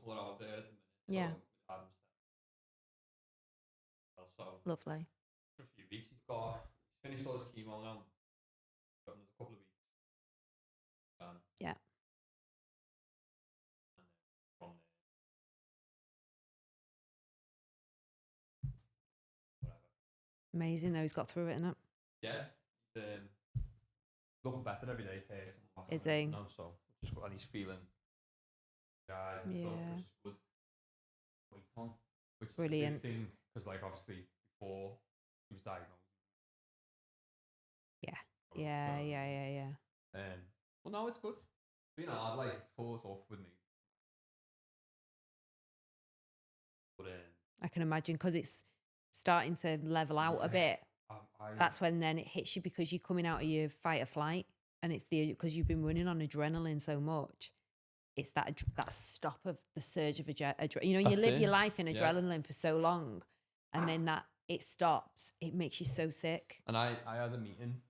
colour out there at the minute. Yeah. So, also, Lovely. for a few weeks, he's finished all his chemo now. Got another couple of weeks. Yeah. And then from there, whatever. Amazing though, he's got through it, innit? Yeah. He's looking better every day. Is he? No, so just and he's feeling guys and stuff, Yeah. which is good. Weight on, which Brilliant. is a big thing because, like, obviously before he was diagnosed. Yeah. Well, no, it's good. You know, I've like thought up with me, but I can imagine because it's starting to level out a bit. That's when then it hits you because you're coming out of your fight or flight, and it's because you've been running on adrenaline so much. It's that stop of the surge of adrenaline. You know, you live your life in adrenaline for so long, and then that it stops. It makes you so sick. And I had a meeting.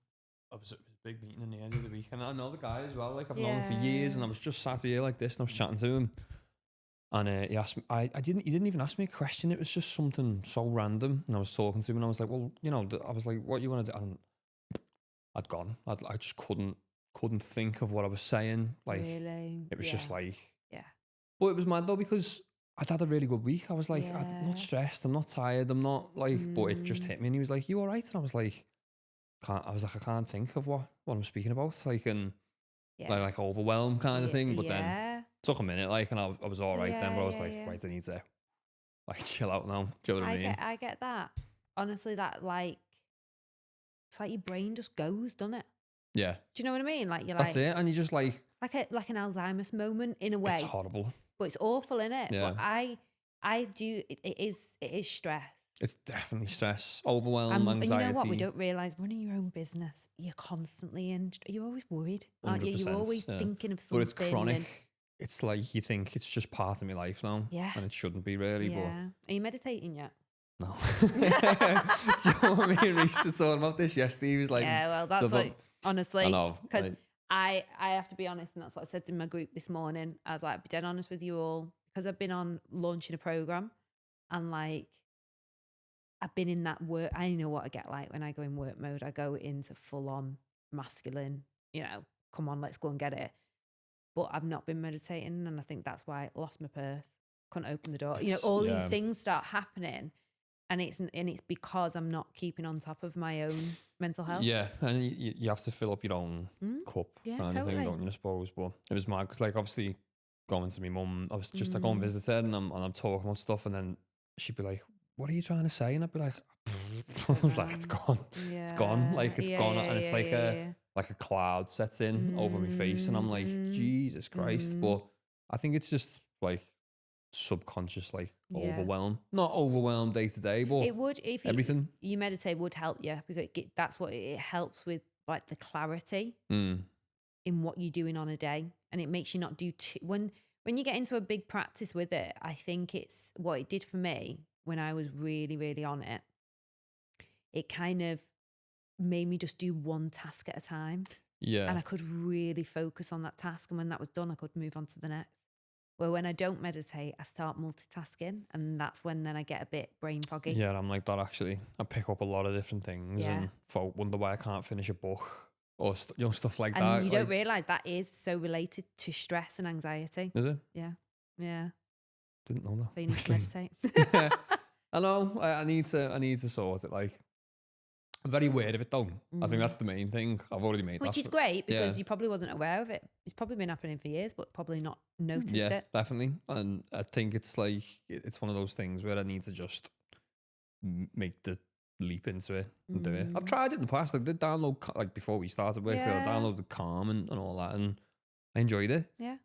It was a big meeting in the end of the week, and I know the guy as well. Like, I've known him for years, and I was just sat here like this, and I was chatting to him, and he asked me. He didn't even ask me a question. It was just something so random, and I was talking to him, and I was like, well, you know, I was like, what you want to do? And I'd gone. I just couldn't think of what I was saying. Like, really? it was just like, yeah. But it was mad though because I'd had a really good week. I was like, I'm not stressed. I'm not tired. I'm not like, but it just hit me, and he was like, you all right? And I was like, I can't think of what I'm speaking about. Like, and like overwhelmed kind of thing. But then it took a minute, like, and I was all right then. But I was like, right, I need to like chill out now. Do you know what I mean? I get that. Honestly, that like, it's like your brain just goes, doesn't it? Yeah. Do you know what I mean? Like, you're That's it. And you just like an Alzheimer's moment in a way. It's horrible. But it's awful, innit? Yeah. But I do. It is stress. It's definitely stress, overwhelm, anxiety. And you know what? We don't realise running your own business, you're constantly you're always worried, aren't you? You're always thinking of something. But it's chronic. It's like you think it's just part of my life now. Yeah. And it shouldn't be really. Yeah. But Are you meditating yet? No. Do you know what me and Reece were talking about this yesterday? He was like, yeah, well, that's what, honestly, because I have to be honest, and that's what I said in my group this morning. I was like, I'll be dead honest with you all, because I've been on launching a program, and like, I've been in that work. I know what I get like when I go in work mode. I go into full on masculine, you know, come on, let's go and get it. But I've not been meditating, and I think that's why I lost my purse. Couldn't open the door. You know, all these things start happening, and it's because I'm not keeping on top of my own mental health. Yeah, and you have to fill up your own cup, kind of thing, don't you? I suppose. But it was mad because, like, obviously going to my mum, I was just like, go and visit her, and I'm talking about stuff, and then she'd be like, what are you trying to say? And I'd be like, I was like, it's gone. Yeah. It's gone. Like, it's gone. And it's like a cloud sets in over my face. And I'm like, Jesus Christ. But I think it's just like subconscious, like overwhelm. Not overwhelmed day to day, but it would, if everything. You meditate would help you, because that's what it helps with, like the clarity in what you're doing on a day. And it makes you not do when you get into a big practice with it. I think it's what it did for me. When I was really, really on it, it kind of made me just do one task at a time. Yeah. And I could really focus on that task. And when that was done, I could move on to the next. Where when I don't meditate, I start multitasking. And that's when then I get a bit brain foggy. Yeah, I'm like that actually. I pick up a lot of different things and wonder why I can't finish a book or stuff like that. And you don't realise that is so related to stress and anxiety. Is it? Yeah. Yeah. Didn't know that. So you need to meditate. I know. I need to sort it. Like, I'm very aware of it though. I think that's the main thing. I've already made that. Which is great, because you probably wasn't aware of it. It's probably been happening for years, but probably not noticed it. Yeah, definitely. And I think it's like, it's one of those things where I need to just make the leap into it and do it. I've tried it in the past. Like, I did download, like before we started work, I downloaded Calm and all that, and I enjoyed it. Yeah.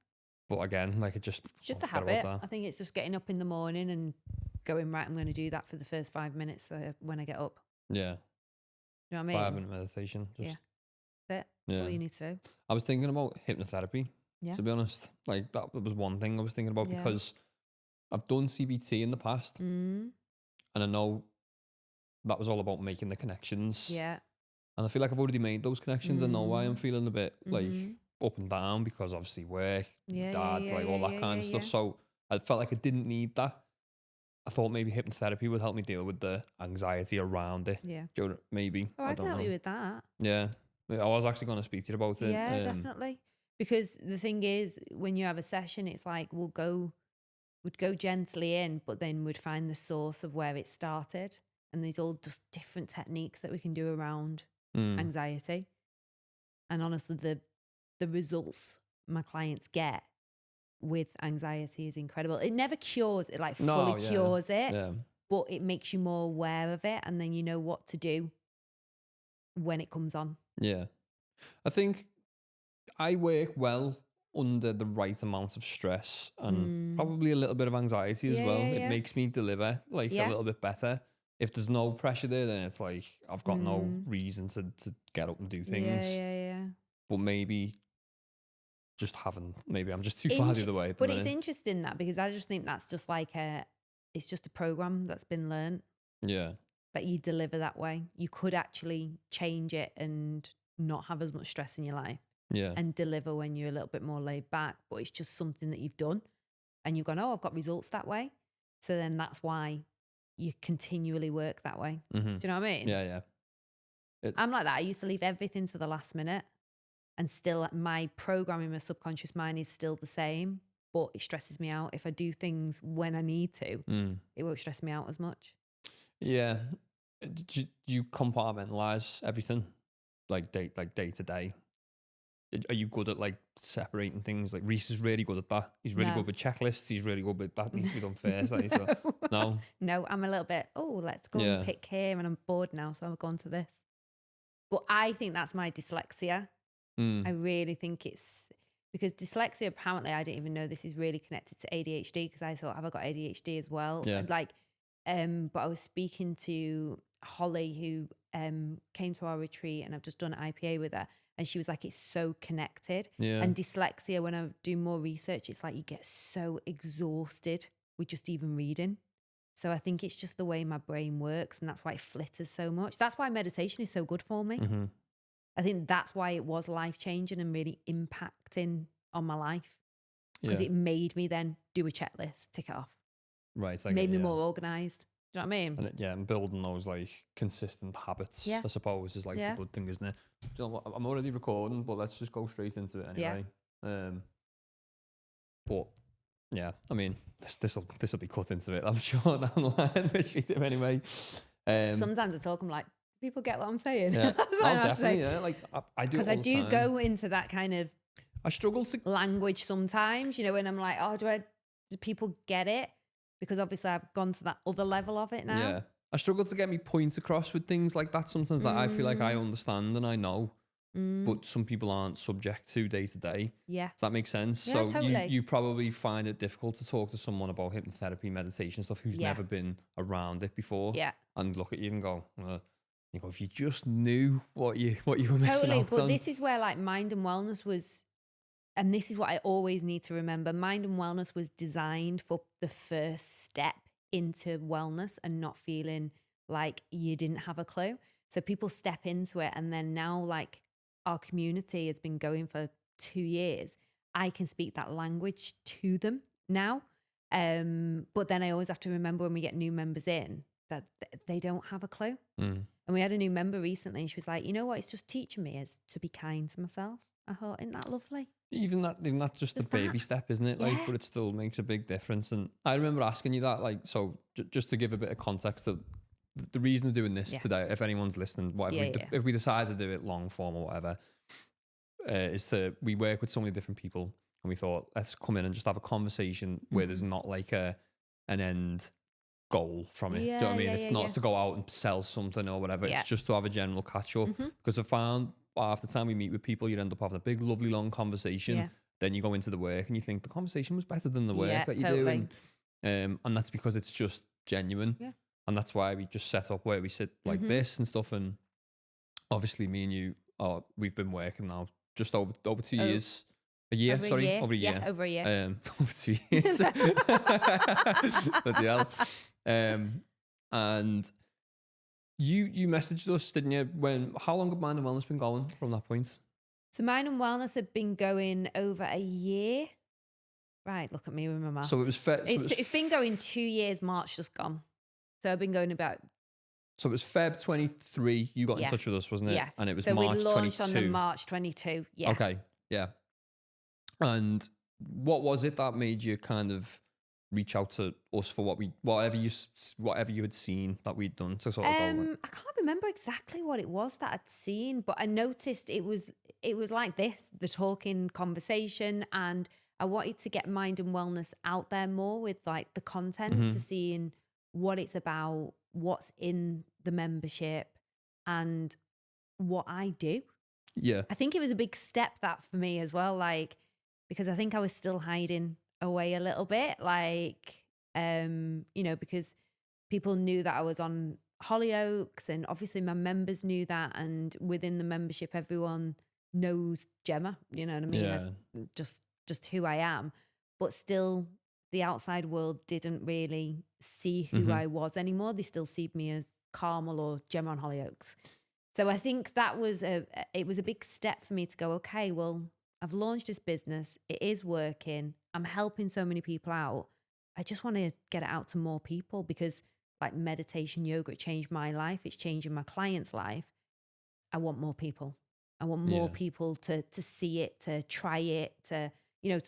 But again, like, it's just a habit. I think it's just getting up in the morning and going, right, I'm going to do that for the first 5 minutes when I get up. Yeah. You know what I mean? 5-minute meditation. Just, That's all you need to do. I was thinking about hypnotherapy, to be honest. Like, that was one thing I was thinking about, because I've done CBT in the past, and I know that was all about making the connections. Yeah. And I feel like I've already made those connections. I know why I'm feeling a bit like up and down, because obviously work, dad, like all that kind of stuff. So I felt like I didn't need that. I thought maybe hypnotherapy would help me deal with the anxiety around it. Yeah. Maybe. Oh, I can help you with that. Yeah. I was actually going to speak to you about it. Yeah, definitely. Because the thing is, when you have a session, it's like we'd go gently in, but then we'd find the source of where it started. And there's all just different techniques that we can do around anxiety. And honestly, the results my clients get with anxiety is incredible. It never cures it, like fully cures it, but it makes you more aware of it, and then you know what to do when it comes on. Yeah. I think I work well under the right amount of stress and probably a little bit of anxiety as well. It makes me deliver like a little bit better. If there's no pressure there, then it's like I've got no reason to get up and do things. Yeah. But maybe I'm just too far the other way. But it's interesting that, because I just think that's just like it's just a program that's been learned. Yeah. That you deliver that way. You could actually change it and not have as much stress in your life. Yeah. And deliver when you're a little bit more laid back, but it's just something that you've done and you've gone, oh, I've got results that way. So then that's why you continually work that way. Do you know what I mean? Yeah. I'm like that. I used to leave everything to the last minute, and still my programming, my subconscious mind is still the same, but it stresses me out. If I do things when I need to, it won't stress me out as much. Yeah. Do you compartmentalize everything like day to day? Are you good at like separating things? Like Reese is really good at that. He's really good with checklists. He's really good with that needs to be done first. No, I'm a little bit, let's go and pick here, and I'm bored now, so I'm going to this. But I think that's my dyslexia. I really think it's because dyslexia, apparently I didn't even know this is really connected to ADHD, because I thought, have I got ADHD as well? Yeah. But I was speaking to Holly, who came to our retreat, and I've just done an IPA with her. And she was like, it's so connected. Yeah. And dyslexia, when I do more research, it's like you get so exhausted with just even reading. So I think it's just the way my brain works, and that's why it flitters so much. That's why meditation is so good for me. I think that's why it was life-changing and really impacting on my life, because it made me then do a checklist, tick it off. Right. It's like made me more organised. Do you know what I mean? And building those like consistent habits, I suppose, is like the good thing, isn't it? Do you know what? I'm already recording, but let's just go straight into it anyway. But yeah, I mean, this will be cut into it, I'm sure, down the line, which we do anyway. Sometimes I talk, I'm like, do people get what I'm saying? Yeah, definitely. Yeah, like I do. Because I do go into that kind of. I struggle to language sometimes, when I'm like, oh, do people get it? Because obviously I've gone to that other level of it now. Yeah. I struggle to get me point across with things like that sometimes, that I feel like I understand and I know, but some people aren't subject to day to day. Yeah. Does that make sense? Yeah, so totally. you probably find it difficult to talk to someone about hypnotherapy, meditation stuff, who's never been around it before. Yeah. And look at you and go, if you just knew what you were missing out on. But this is where like mind and wellness was. And this is what I always need to remember. Mind and wellness was designed for the first step into wellness and not feeling like you didn't have a clue. So people step into it, and then now like our community has been going for 2 years. I can speak that language to them now. But then I always have to remember when we get new members in that they don't have a clue. And we had a new member recently, and she was like, you know what? It's just teaching me is to be kind to myself. I thought, isn't that lovely? Even that's just the baby step, isn't it? Like, but it still makes a big difference. And I remember asking you that, like, so just to give a bit of context to the reason of doing this today, if anyone's listening, whatever, if we decide to do it long form or whatever, we work with so many different people, and we thought, let's come in and just have a conversation where there's not like an end goal from it. Do you know what I mean? It's not to go out and sell something or whatever. It's just to have a general catch up, because I found half the time we meet with people, you end up having a big, lovely, long conversation. Then you go into the work and you think the conversation was better than the work that you do. And that's because it's just genuine. Yeah. And that's why we just set up where we sit like this and stuff. And obviously me and you, we've been working now just over 2 years. Over a year. Yeah, over a year. Over 2 years. Bloody hell. And you messaged us, didn't you? How long had Mind and Wellness been going from that point? So Mind and Wellness had been going over a year. Right, look at me with my maths. So it was it's been going 2 years, March just gone. So I've been going about... So it was Feb 23, you got in touch with us, wasn't it? Yeah. And it was so March 22. So we launched on the March 22, yeah. Okay, yeah. And what was it that made you kind of reach out to us for whatever you had seen that we'd done to sort of go like? I can't remember exactly what it was that I'd seen, but I noticed it was like this, the talking conversation, and I wanted to get mind and wellness out there more with like the content, to seeing what it's about, what's in the membership, and what I do. Yeah. I think it was a big step that for me as well, like, because I think I was still hiding away a little bit, like, because people knew that I was on Hollyoaks, and obviously my members knew that, and within the membership, everyone knows Gemma, you know what I mean? Yeah. Like, just who I am, but still the outside world didn't really see who I was anymore. They still see me as Carmel or Gemma on Hollyoaks. So I think that was it was a big step for me to go, okay, well, I've launched this business. It is working. I'm helping so many people out. I just want to get it out to more people, because like meditation, yoga, it changed my life. It's changing my client's life. I want more people. I want more people to see it, to try it, to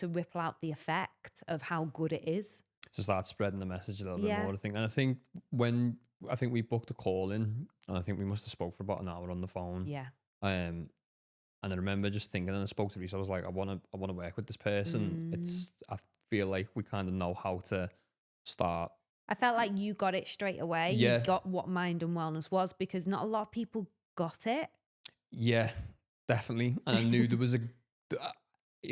ripple out the effect of how good it is. To start spreading the message a little bit more, I think. And I think we booked a call in, and I think we must have spoke for about an hour on the phone. Yeah. And I remember just thinking, and I spoke to Reese, I was like, I want to work with this person. I feel like we kind of know how to start. I felt like you got it straight away. Yeah. You got what mind and wellness was, because not a lot of people got it. Yeah, definitely. And I knew there was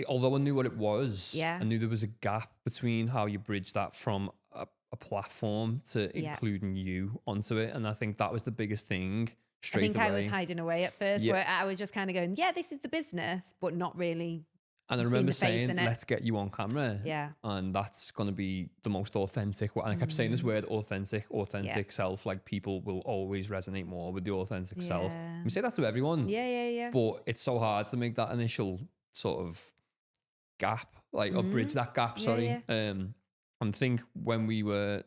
although I knew what it was, I knew there was a gap between how you bridge that from a platform to including you onto it. And I think that was the biggest thing straight away. I was hiding away at first, where I was just kind of going, yeah, this is the business, but not really. And I remember saying, let's get you on camera. Yeah. And that's going to be the most authentic. And I kept saying this word, authentic self. Like, people will always resonate more with the authentic self. We say that to everyone. Yeah. But it's so hard to make that initial sort of gap, like, or bridge that gap, sorry. And think when we were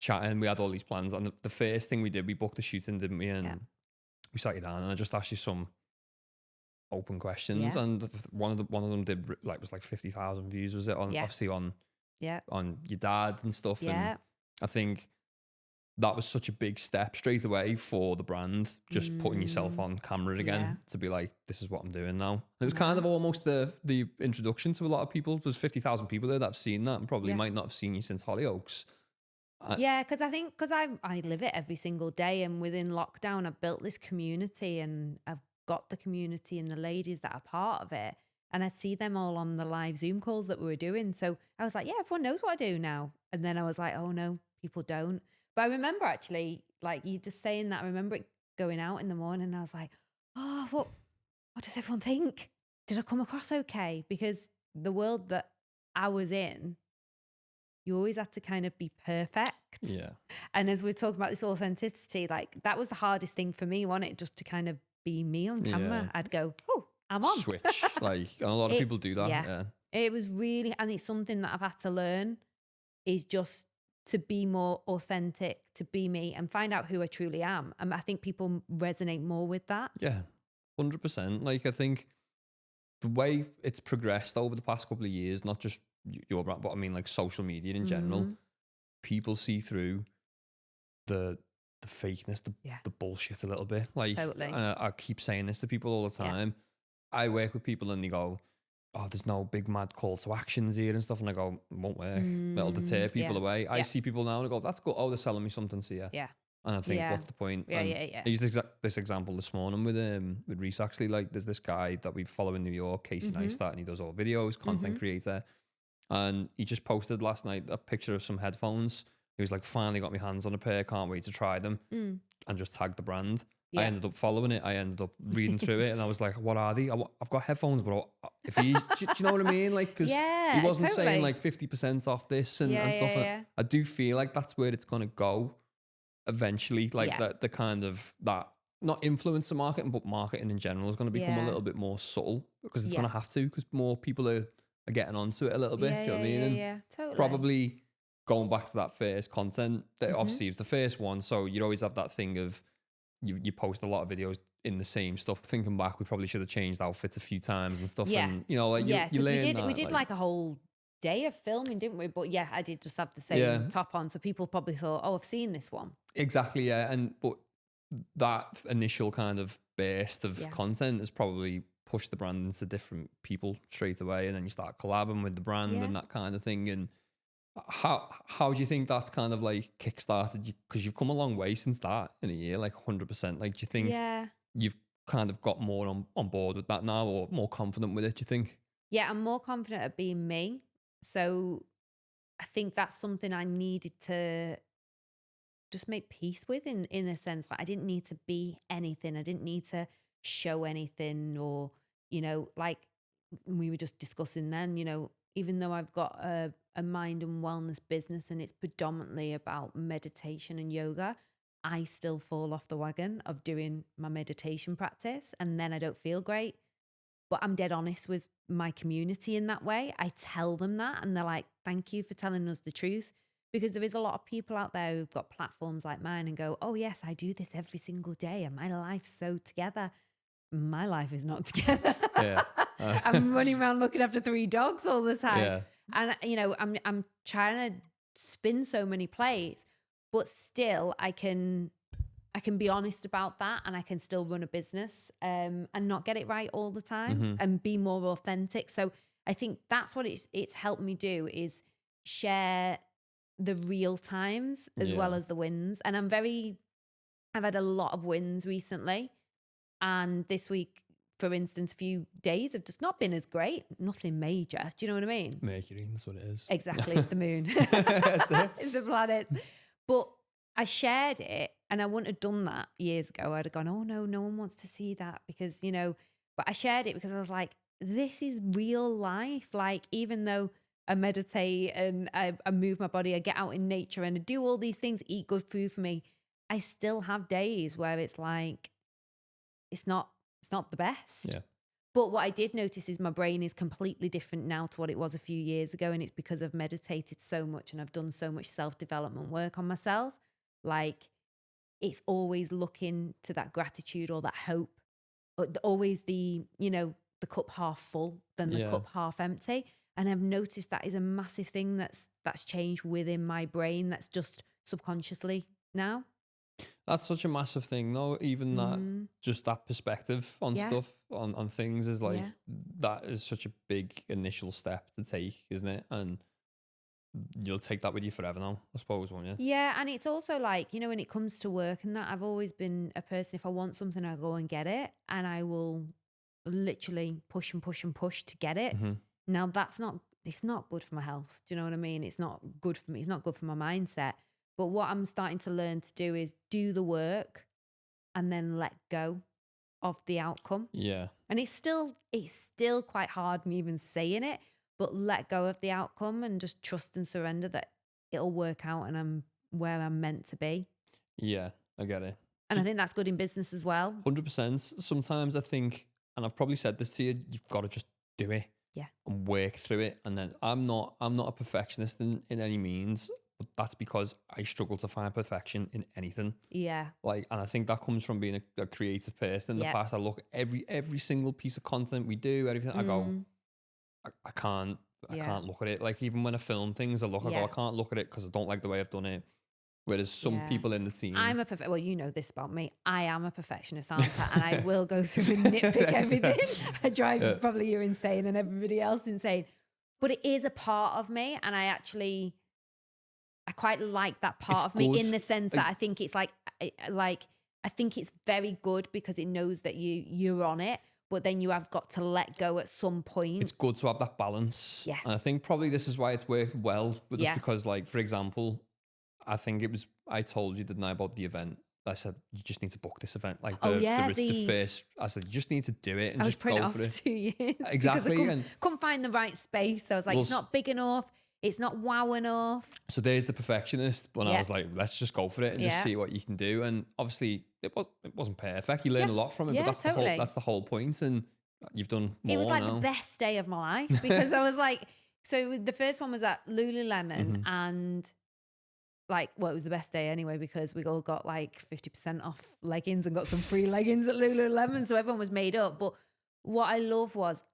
chatting, we had all these plans. And the first thing we did, we booked a shooting, didn't we? And we sat you down, and I just asked you some open questions, and one of them did was like 50,000 views, was it, on obviously on your dad and stuff. And I think that was such a big step straight away for the brand, just putting yourself on camera again, to be like, this is what I'm doing now. And it was kind of almost the introduction to a lot of people. There's 50,000 people there that have seen that and probably might not have seen you since Hollyoaks. Because I live it every single day, and within lockdown, I've built this community, and I've got the community and the ladies that are part of it, and I see them all on the live Zoom calls that we were doing. So I was like, yeah, everyone knows what I do now. And then I was like, oh no, people don't. But I remember actually, like, you just saying that, I remember it going out in the morning, and I was like, oh, what does everyone think? Did I come across okay? Because the world that I was in, you always had to kind of be perfect. Yeah. And as we're talking about this authenticity, like, that was the hardest thing for me, wasn't it? Just to kind of be me on camera. I'd go, oh, I'm on. Switch. Like, and a lot of people do that. Yeah. It was really, and it's something that I've had to learn, is just to be more authentic, to be me, and find out who I truly am. And I think people resonate more with that. Yeah, 100%. Like, I think the way it's progressed over the past couple of years, not just your brand, but I mean like social media in general, people see through the fakeness, the bullshit a little bit. Like, totally. I keep saying this to people all the time. I work with people and they go, oh, there's no big mad call to actions here and stuff. And I go, it won't work. That'll deter people away. I see people now and I go, that's good. Oh, they're selling me something, so yeah. And I think, what's the point? I used this example this morning with Reese, actually. Like, there's this guy that we follow in New York, Casey Neistat, and he does all videos, content creator. And he just posted last night a picture of some headphones. He was like, finally got my hands on a pair, can't wait to try them. And just tagged the brand. I ended up following it. I ended up reading through it, and I was like, what are they? I've got headphones, but if he, do you know what I mean? Like, because he wasn't saying like 50% off this and stuff. I do feel like that's where it's going to go eventually. Like, the kind of that, not influencer marketing, but marketing in general is going to become a little bit more subtle, because it's going to have to, because more people are are getting onto it a little bit. Yeah, do you know what I mean? And yeah, totally. probably going back to that first content, that obviously it's the first one, so you'd always have that thing of you post a lot of videos in the same stuff. Thinking back, we probably should have changed outfits a few times and stuff. Yeah. And you know, like you learn we did like a whole day of filming, didn't we? But yeah, I did just have the same top on, so people probably thought, oh, I've seen this one. Exactly, yeah. But that initial kind of burst of content has probably pushed the brand into different people straight away, and then you start collabing with the brand and that kind of thing. And how do you think that's kind of like kickstarted you? Because you've come a long way since that in a year, like 100%. Like, do you think you've kind of got more on board with that now, or more confident with it, do you think? Yeah, I'm more confident at being me. So I think that's something I needed to just make peace with, in a sense. Like, I didn't need to be anything. I didn't need to show anything, or, you know, like we were just discussing then, you know, even though I've got a mind and wellness business and it's predominantly about meditation and yoga, I still fall off the wagon of doing my meditation practice, and then I don't feel great. But I'm dead honest with my community in that way. I tell them that, and they're like, thank you for telling us the truth. Because there is a lot of people out there who've got platforms like mine and go, oh yes, I do this every single day and my life's so together. My life is not together. I'm running around looking after 3 dogs all the time. Yeah. And, you know, I'm trying to spin so many plates, but still I can be honest about that, and I can still run a business and not get it right all the time and be more authentic. So I think that's what it's helped me do, is share the real times as well as the wins. And I've had a lot of wins recently. And this week, for instance, a few days have just not been as great. Nothing major. Do you know what I mean? Mercury, that's what it is. Exactly. It's the moon. That's it. It's the planet. But I shared it, and I wouldn't have done that years ago. I'd have gone, oh no one wants to see that, because, you know, but I shared it because I was like, this is real life. Like, even though I meditate and I move my body, I get out in nature and I do all these things, eat good food for me, I still have days where it's like, it's not the best. Yeah. But what I did notice is my brain is completely different now to what it was a few years ago. And it's because I've meditated so much and I've done so much self-development work on myself. Like, it's always looking to that gratitude or that hope, or always the, you know, the cup half full than the cup half empty. And I've noticed that is a massive thing that's changed within my brain, that's just subconsciously now. That's such a massive thing, though. Even that, just that perspective on stuff, on things, is like, that is such a big initial step to take, isn't it? And you'll take that with you forever now, I suppose, won't you? Yeah, and it's also like, you know, when it comes to work and that, I've always been a person, if I want something, I go and get it, and I will literally push and push and push to get it. Now, it's not good for my health. Do you know what I mean? It's not good for me. It's not good for my mindset. But what I'm starting to learn to do is do the work and then let go of the outcome. Yeah. And it's still quite hard me even saying it, but let go of the outcome and just trust and surrender that it'll work out and I'm where I'm meant to be. Yeah, I get it. And I think that's good in business as well. 100%. Sometimes I think, and I've probably said this to you, you've got to just do it. Yeah. And work through it. And then I'm not a perfectionist in any means. But that's because I struggle to find perfection in anything. Yeah. Like, and I think that comes from being a creative person. In the past, I look at every single piece of content we do, everything. I go, I can't look at it. Like, even when I film things, I go, I can't look at it because I don't like the way I've done it. Whereas some people in the team, well, you know this about me. I am a perfectionist, aren't I? And I will go through and nitpick everything. I drive probably you insane and everybody else insane. But it is a part of me, and I quite like that part of me, in the sense that I think it's like I think it's very good because it knows that you're on it, but then you have got to let go at some point. It's good to have that balance. Yeah. And I think probably this is why it's worked well with us, because, like, for example, I think I told you, didn't I, about the event? I said, you just need to book this event. Like, the first, I said, you just need to do it and just go for it. 2 years. Exactly. I couldn't find the right space. So I was like, it's not big enough. It's not wow enough. So there's the perfectionist. When I was like, let's just go for it and just see what you can do. And obviously it wasn't perfect. You learn a lot from it, but that's the whole point. And you've done more. It was like now. the best day of my life because I was like, so the first one was at Lululemon and like, well, it was the best day anyway because we all got like 50% off leggings and got some free leggings at Lululemon. So everyone was made up. But what I love was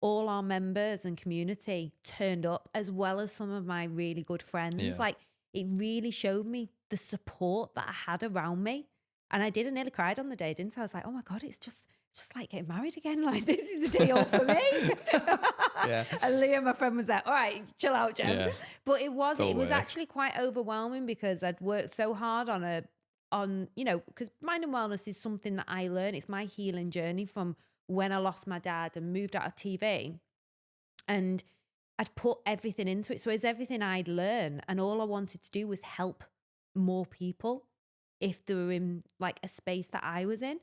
all our members and community turned up, as well as some of my really good friends. Yeah. Like, it really showed me the support that I had around me. And I did, I nearly cried on the day, didn't I? I was like, oh my God, it's just like getting married again. Like, this is a day off for me. Yeah. And Leah, my friend, was like, all right, chill out, Jem. Yeah. But it was actually quite overwhelming because I'd worked so hard on, you know, because mind and wellness is something that I learned. It's my healing journey from when I lost my dad and moved out of TV. And I'd put everything into it. So it's everything I'd learned. And all I wanted to do was help more people if they were in like a space that I was in.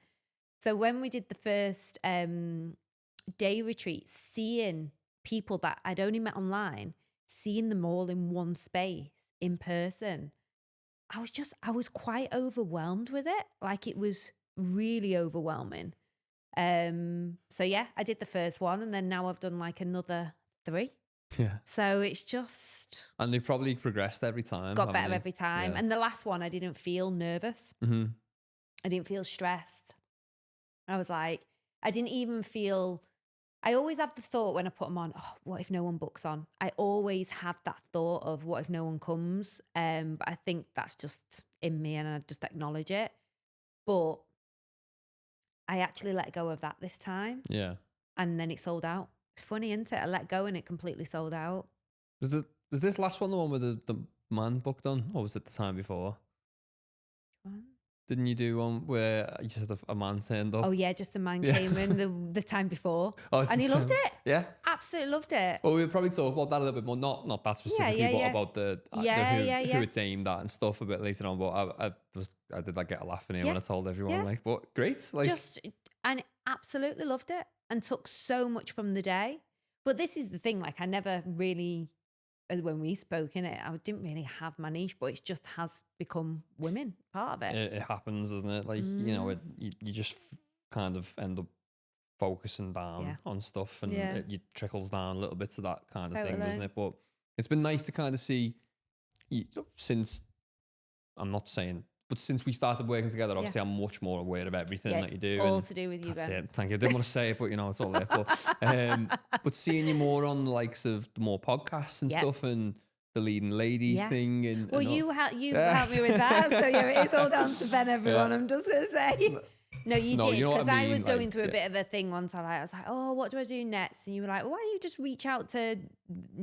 So when we did the first day retreat, seeing people that I'd only met online, seeing them all in one space in person, I was quite overwhelmed with it. Like, it was really overwhelming. So yeah, I did the first one and then now I've done like another 3. Yeah. So it's just... And they've probably progressed every time. Got better every time. Yeah. And the last one, I didn't feel nervous. Mm-hmm. I didn't feel stressed. I was like, I didn't even feel... I always have the thought when I put them on, oh, what if no one books on? I always have that thought of what if no one comes? But I think that's just in me and I just acknowledge it. But I actually let go of that this time. Yeah. And then it sold out. It's funny, isn't it? I let go and it completely sold out. Was this last one the one with the man booked on? Or was it the time before? One? Didn't you do one where you said a man turned up? Oh yeah, just a man came in the time before. And he loved it. Yeah. Absolutely loved it. Well, we'll probably talk about that a little bit more. Not that specifically, but about the who it's aimed at and stuff a bit later on. But I did like get a laugh in here when I told everyone like, but great. Like, and absolutely loved it and took so much from the day. But this is the thing, like I never really, when we spoke in it, I didn't really have my niche, but it just has become women part of it. It happens, doesn't it? Like, you know, you just kind of end up focusing down on stuff and it trickles down a little bit to that kind of thing, doesn't it? But it's been nice to kind of see since, I'm not saying, but since we started working together, obviously I'm much more aware of everything that you do. All and to do with you, that's Ben. it. Thank you. I didn't want to say it, but you know, it's all there. But seeing you more on the likes of the more podcasts and stuff and the leading ladies thing. And you helped me with that. So it's all down to Ben, everyone. I'm just going to say. No, you did, because I was going through a bit of a thing once. I was like, oh, what do I do next? And you were like, why don't you just reach out to,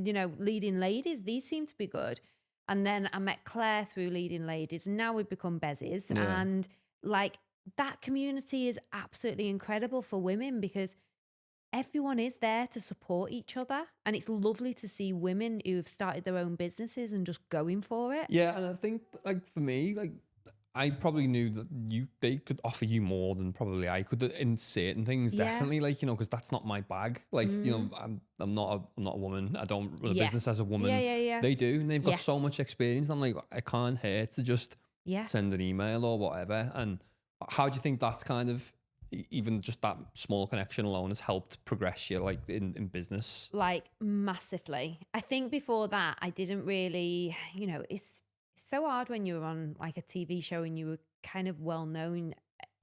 you know, leading ladies? These seem to be good. And then I met Claire through Leading Ladies, and now we've become bezies. Yeah. And like that community is absolutely incredible for women because everyone is there to support each other. And it's lovely to see women who have started their own businesses and just going for it. Yeah, and I think like for me, like I probably knew that they could offer you more than probably I could in certain things. Definitely, like, you know, because that's not my bag. Like, you know, I'm not a woman. I don't run a business as a woman. Yeah. They do, and they've got so much experience. I'm like, I can't hurt to just send an email or whatever. And how do you think that's kind of even just that small connection alone has helped progress you like in business? Like massively. I think before that, I didn't really, you know, it's so hard when you're on like a TV show and you were kind of well known.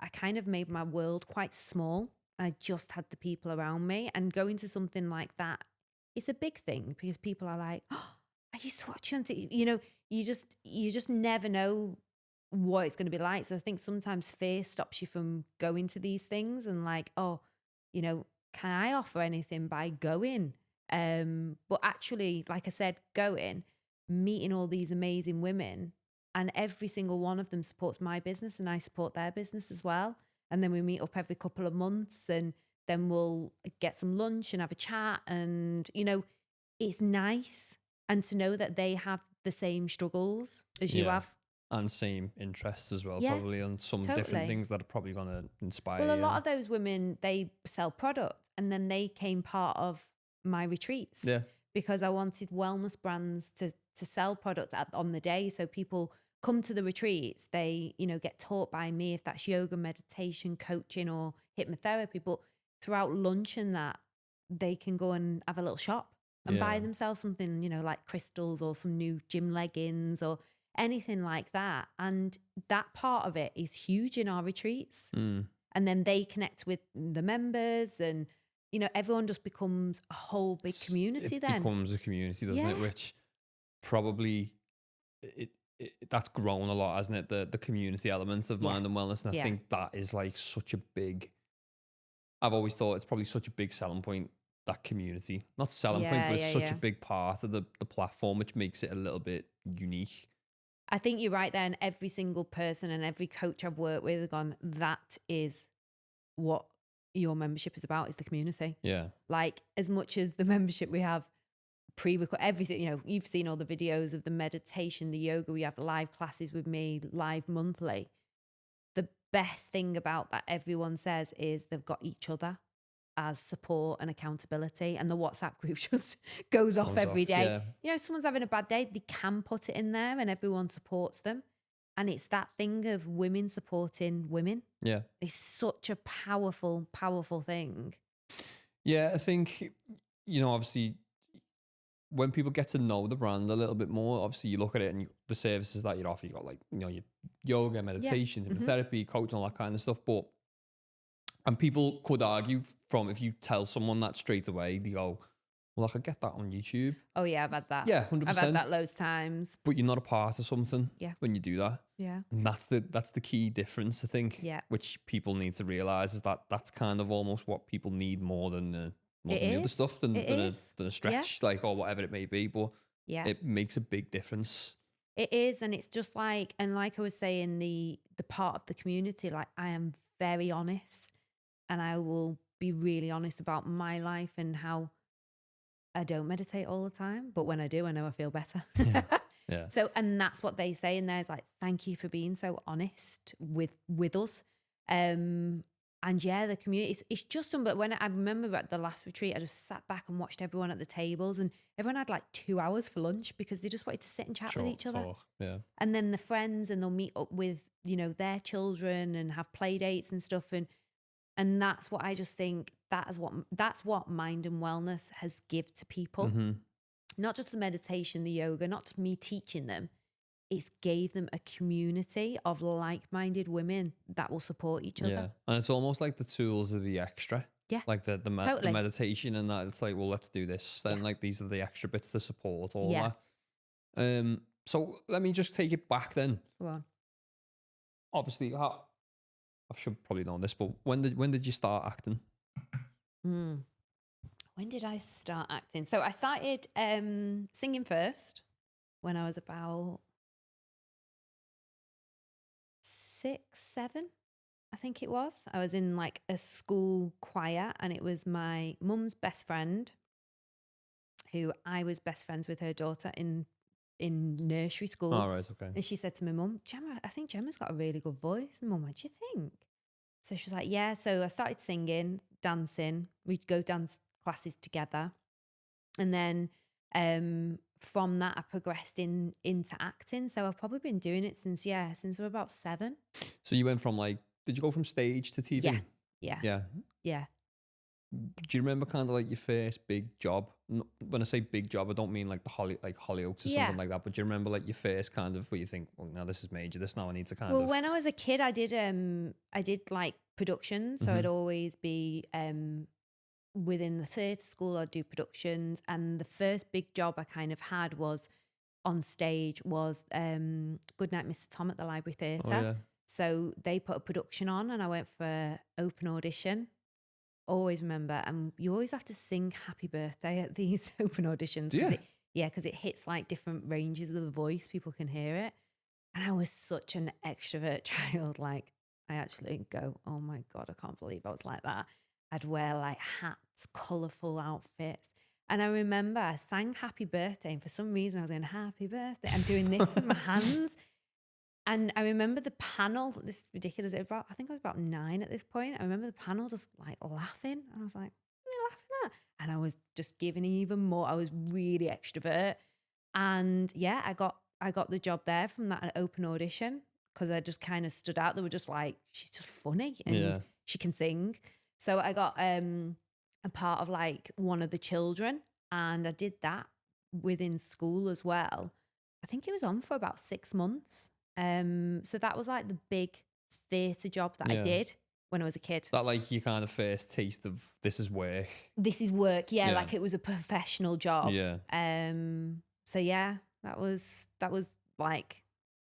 I kind of made my world quite small. I just had the people around me, and going to something like that, it's a big thing because people are like, oh, I used to watch you on TV. You know, you just never know what it's going to be like. So I think sometimes fear stops you from going to these things and like, oh, you know, can I offer anything by going? But actually, like I said, going, meeting all these amazing women, and every single one of them supports my business and I support their business as well. And then we meet up every couple of months and then we'll get some lunch and have a chat. And, you know, it's nice. And to know that they have the same struggles as you have. And same interests as well, probably on some different things that are probably going to inspire you. Well, a lot of those women, they sell product, and then they came part of my retreats. Yeah. Because I wanted wellness brands to sell products on the day. So people come to the retreats, they, you know, get taught by me, if that's yoga, meditation, coaching or hypnotherapy. But throughout lunch and that, they can go and have a little shop and buy themselves something, you know, like crystals or some new gym leggings or anything like that. And that part of it is huge in our retreats. And then they connect with the members, and, you know, everyone just becomes a whole big community. It becomes a community, doesn't it? Which probably that's grown a lot, hasn't it? The community element of mind and wellness. And I think that is like such a big, I've always thought it's probably such a big selling point, that community. Not selling point, but it's such a big part of the platform, which makes it a little bit unique. I think you're right there. And every single person and every coach I've worked with has gone, that is what your membership is about, is the community. Yeah. Like, as much as the membership we have pre-record, everything, you know, you've seen all the videos of the meditation, the yoga, we have live classes with me, live monthly. The best thing about that, everyone says, is they've got each other as support and accountability, and the WhatsApp group just goes off every day. Yeah. You know, someone's having a bad day, they can put it in there and everyone supports them. And it's that thing of women supporting women. Yeah. It's such a powerful, powerful thing. Yeah, I think, you know, obviously when people get to know the brand a little bit more, obviously you look at it and the services that you offer, you got like, you know, your yoga, meditation, hypnotherapy, coaching, all that kind of stuff. And people could argue from, if you tell someone that straight away, they go, well, I could get that on YouTube. Oh yeah, I've had that. Yeah, 100%. I've had that loads of times. But you're not a part of something when you do that. Yeah. And that's the key difference, I think, which people need to realise, is that that's kind of almost what people need more than the other stuff, than a stretch, like, or whatever it may be. But it makes a big difference. It is. And it's just like, and like I was saying, the part of the community, like, I am very honest, and I will be really honest about my life and how I don't meditate all the time, but when I do, I know I feel better. Yeah. So, and that's what they say in there, is like, thank you for being so honest with us. And yeah, the community, it's just but when I remember at the last retreat, I just sat back and watched everyone at the tables, and everyone had like 2 hours for lunch because they just wanted to sit and chat with each other. Yeah. And then the friends, and they'll meet up with, you know, their children and have play dates and stuff. And that's what I just think, that's what mind and wellness has give to people. Mm-hmm. Not just the meditation, the yoga, not me teaching them. It's gave them a community of like-minded women that will support each other. Yeah, and it's almost like the tools are the extra. Yeah, like the meditation and that. It's like, well, let's do this. Then like these are the extra bits to support all that. So let me just take it back then. Go on. Obviously, I should probably know this, but when did you start acting? When did I start acting? So I started singing first when I was about 6, 7, I think it was. I was in like a school choir, and it was my mum's best friend, who I was best friends with her daughter in nursery school. Oh, right, okay. And she said to my mum, Gemma, I think Gemma's got a really good voice. And Mum, what do you think? So she was like, yeah. So I started singing, dancing. We'd go dance classes together. And then from that, I progressed into acting. So I've probably been doing it since I was about 7. So you went from did you go from stage to TV? Yeah. Do you remember kind of like your first big job? When I say big job, I don't mean like the Hollyoaks or something like that. But do you remember like your first kind of where you think, well, now this is major. This now I need to kind of. Well, when I was a kid, I did like productions. So I'd always be within the theatre school. I'd do productions, and the first big job I kind of had was on stage was Goodnight, Mr. Tom at the Library Theatre. Oh, yeah. So they put a production on, and I went for open audition. Always remember, and you always have to sing Happy Birthday at these open auditions. Because it hits like different ranges of the voice. People can hear it. And I was such an extrovert child. Like, I actually go, oh my God, I can't believe I was like that. I'd wear like hats, colourful outfits. And I remember I sang Happy Birthday, and for some reason I was going, Happy Birthday. I'm doing this with my hands. And I remember the panel, this is ridiculous, I think I was about 9 at this point. I remember the panel just like laughing. And I was like, what are you laughing at? And I was just giving even more. I was really extrovert. And yeah, I got the job there from that open audition, because I just kind of stood out. They were just like, she's just funny and she can sing. So I got a part of like one of the children, and I did that within school as well. I think it was on for about 6 months. So that was like the big theatre job that I did when I was a kid. That like your kind of first taste of this is work. This is work, yeah. Like it was a professional job. Yeah. So yeah, that was like,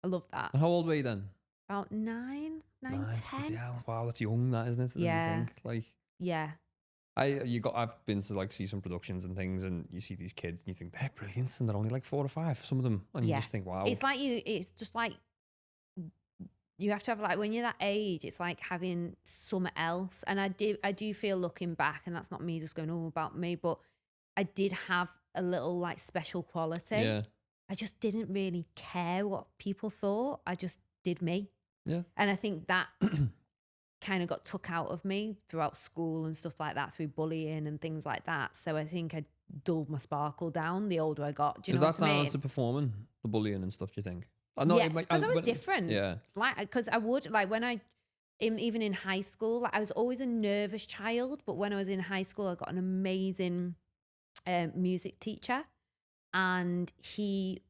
I love that. And how old were you then? About 9, 10. Yeah, wow, that's young, that, isn't it? Yeah. You think? Like, yeah. I've been to like see some productions and things, and you see these kids and you think they're brilliant, and they're only like 4 or 5, some of them, and you just think, wow. It's just like you have to have, like, when you're that age, it's like having something else. And I do feel, looking back, and that's not me just going, oh, about me, but I did have a little like special quality. Yeah. I just didn't really care what people thought. I just did me. Yeah. And I think that kind of got took out of me throughout school and stuff like that, through bullying and things like that. So I think I dulled my sparkle down the older I got. Do you know what I mean? Is that down to performing, the bullying and stuff, do you think? Yeah, because I was different. Yeah. Like, because I would, like, when even in high school, like, I was always a nervous child, but when I was in high school, I got an amazing music teacher, and he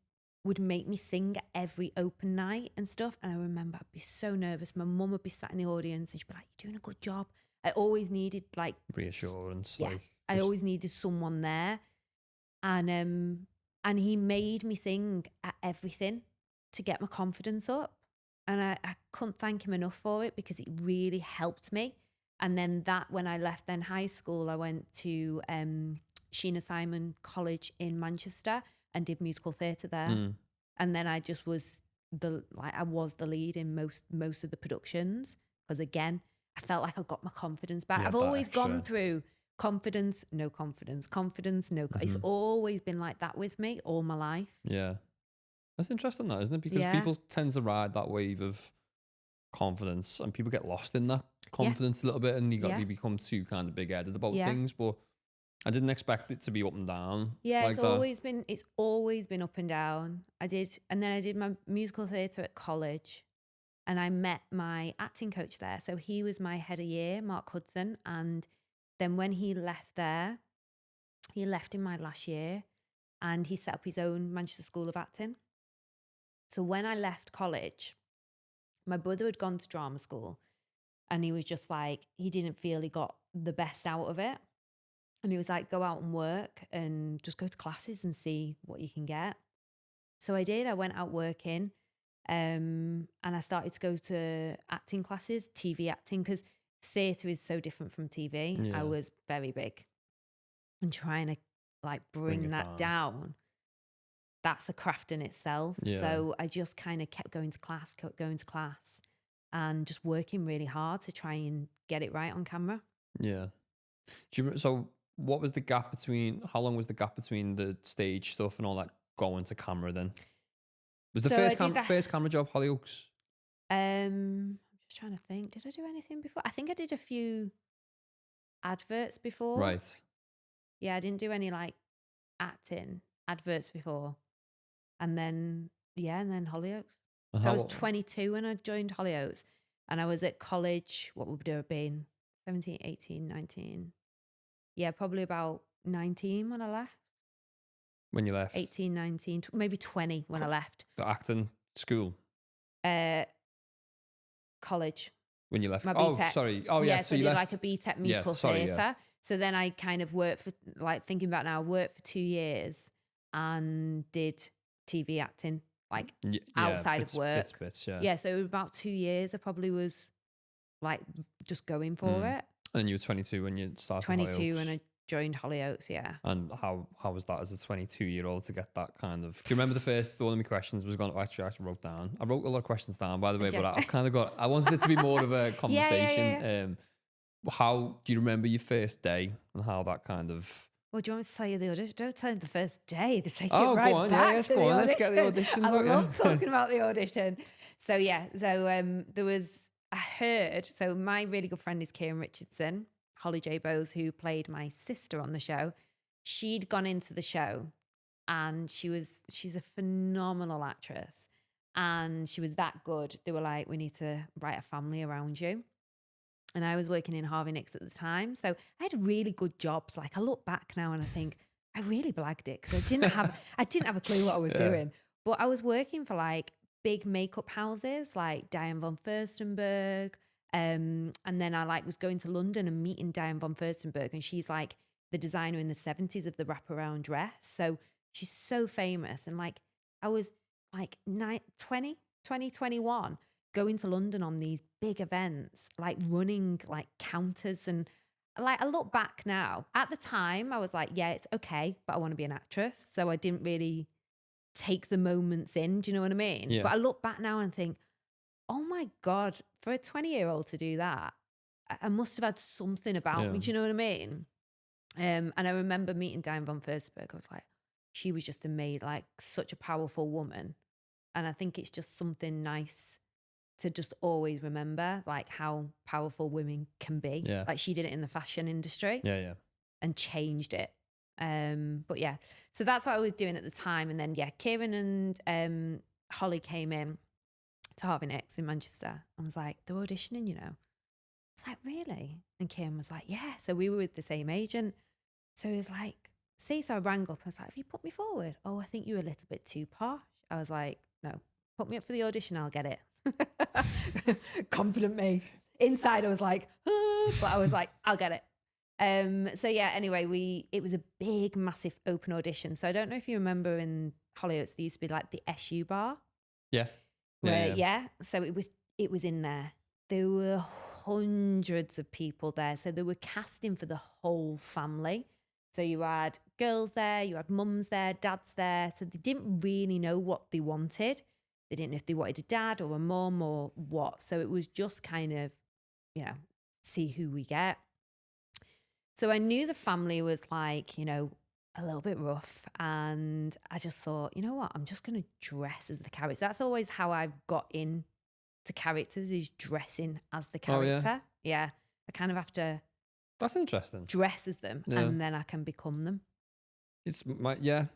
would make me sing at every open night and stuff. And I remember I'd be so nervous. My mum would be sat in the audience and she'd be like, "You're doing a good job." I always needed like reassurance. Yeah, like, I always needed someone there. And he made me sing at everything to get my confidence up. And I couldn't thank him enough for it, because it really helped me. And then when I left then high school, I went to Sheena Simon College in Manchester and did musical theatre there. And then I just was I was the lead in most of the productions, because again, I felt like I got my confidence back. I've always gone through confidence, no confidence, confidence, no. It's always been like that with me all my life. Yeah. That's interesting, that, isn't it? Because people tend to ride that wave of confidence, and people get lost in that confidence a little bit, and you become too kind of big-headed about things. But I didn't expect it to be up and down. Yeah, like it's always been up and down. And then I did my musical theatre at college, and I met my acting coach there. So he was my head of year, Mark Hudson, and then when he left there, he left in my last year, and he set up his own Manchester School of Acting. So when I left college, my brother had gone to drama school, and he was just like, he didn't feel he got the best out of it. And he was like, go out and work and just go to classes and see what you can get. So I did. I went out working, and I started to go to acting classes, TV acting, because theatre is so different from TV. Yeah. I was very big, and trying to like bring that down. That's a craft in itself. Yeah. So I just kind of kept going to class, and just working really hard to try and get it right on camera. Yeah. So what was the gap between, how long was the gap between the stage stuff and all that going to camera then? Was the first camera job Hollyoaks? I'm just trying to think. Did I do anything before? I think I did a few adverts before. Right. Yeah, I didn't do any like acting adverts before. And then Hollyoaks. So I was 22 when I joined Hollyoaks, and I was at college, what would it have been? 17, 18, 19. Yeah, probably about 19 when I left. When you left? 18, 19, maybe 20 when I left. The acting school? College. When you left? My Oh, BTEC. sorry. Oh, yeah. So I did like a BTEC musical theatre. Yeah. So then I kind of worked for, like, thinking about now, I worked for 2 years and did TV acting, like outside of work. Bits, yeah. Yeah, so about 2 years I probably was like just going for it. And you were 22 when you started 22 when I joined Hollyoaks, yeah. And how was that as a 22-year-old to get that kind of... Do you remember one of my questions was going... Actually, I wrote down. I wrote a lot of questions down, by the way, but I've kind of got... I wanted it to be more of a conversation. Yeah. How do you remember your first day and how that kind of... Well, do you want me to tell you the audition? Don't tell you the first day. They take go it right on, back yes, to go the on. audition. Let's get the auditions I out. love talking about the audition. So there was... I heard... So my really good friend is Kieran Richardson, Holly J. Bowes, who played my sister on the show. She'd gone into the show, and she's a phenomenal actress, and she was that good. They were like, we need to write a family around you. And I was working in Harvey Nicks at the time. So I had really good jobs. Like I look back now and I think I really blagged it because I didn't have a clue what I was doing. But I was working for like big makeup houses like Diane von Furstenberg. And then I like was going to London and meeting Diane von Furstenberg, and she's like the designer in the 70s of the wraparound dress. So she's so famous. And like I was like 21 going to London on these big events, like running like counters. And like I look back now, at the time I was like, yeah, it's okay, but I want to be an actress. So I didn't really take the moments in. Do you know what I mean? Yeah. But I look back now and think, oh my God, for a 20-year-old to do that, I must have had something about me. Do you know what I mean? And I remember meeting Diane von Furstenberg. I was like, she was just amazing, like such a powerful woman. And I think it's just something nice to just always remember, like how powerful women can be. Yeah. Like she did it in the fashion industry. Yeah. And changed it. But yeah, so that's what I was doing at the time. And then, yeah, Kieran and Holly came in to Harvey Nicks in Manchester. I was like, they're auditioning, you know. I was like, really? And Kieran was like, yeah. So we were with the same agent. So he was like, see, so I rang up. I was like, have you put me forward? Oh, I think you're a little bit too posh. I was like, no, put me up for the audition. I'll get it. Confident me. Inside, I was like, oh, but I was like, I'll get it. So yeah, anyway, it was a big, massive open audition. So I don't know if you remember in Hollyoaks, there used to be like the SU bar. Yeah. So it was in there. There were hundreds of people there. So they were casting for the whole family. So you had girls there, you had mums there, dads there. So they didn't really know what they wanted. They didn't know if they wanted a dad or a mum or what. So it was just kind of, you know, see who we get. So I knew the family was like, you know, a little bit rough. And I just thought, you know what, I'm just going to dress as the character. That's always how I've got into characters, is dressing as the character. Oh, yeah. I kind of have to. That's interesting. Dress as them, and then I can become them.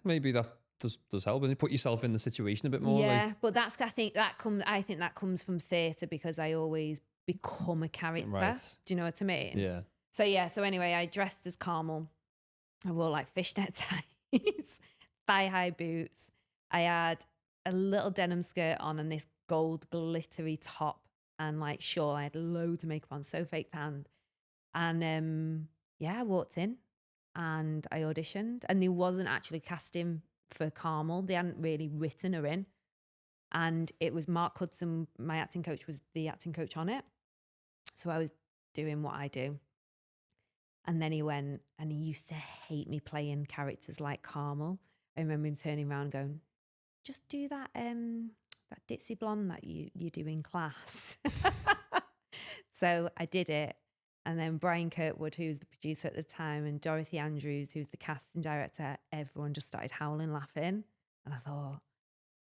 Maybe that does help. And you put yourself in the situation a bit more. Yeah, like. But I think that comes from theatre, because I always become a character. Right. Do you know what I mean? Yeah. So anyway, I dressed as Carmel. I wore like fishnet ties, thigh-high boots. I had a little denim skirt on and this gold glittery top, and like shawl. I had loads of makeup on, so fake tanned. And I walked in and I auditioned, and there wasn't actually casting for Carmel. They hadn't really written her in. And it was Mark Hudson, my acting coach, was the acting coach on it. So I was doing what I do. And then he went, and he used to hate me playing characters like Carmel. I remember him turning around and going, just do that ditzy blonde that you do in class. So I did it. And then Brian Kirkwood, who was the producer at the time, and Dorothy Andrews, who's the casting director, everyone just started howling, laughing. And I thought,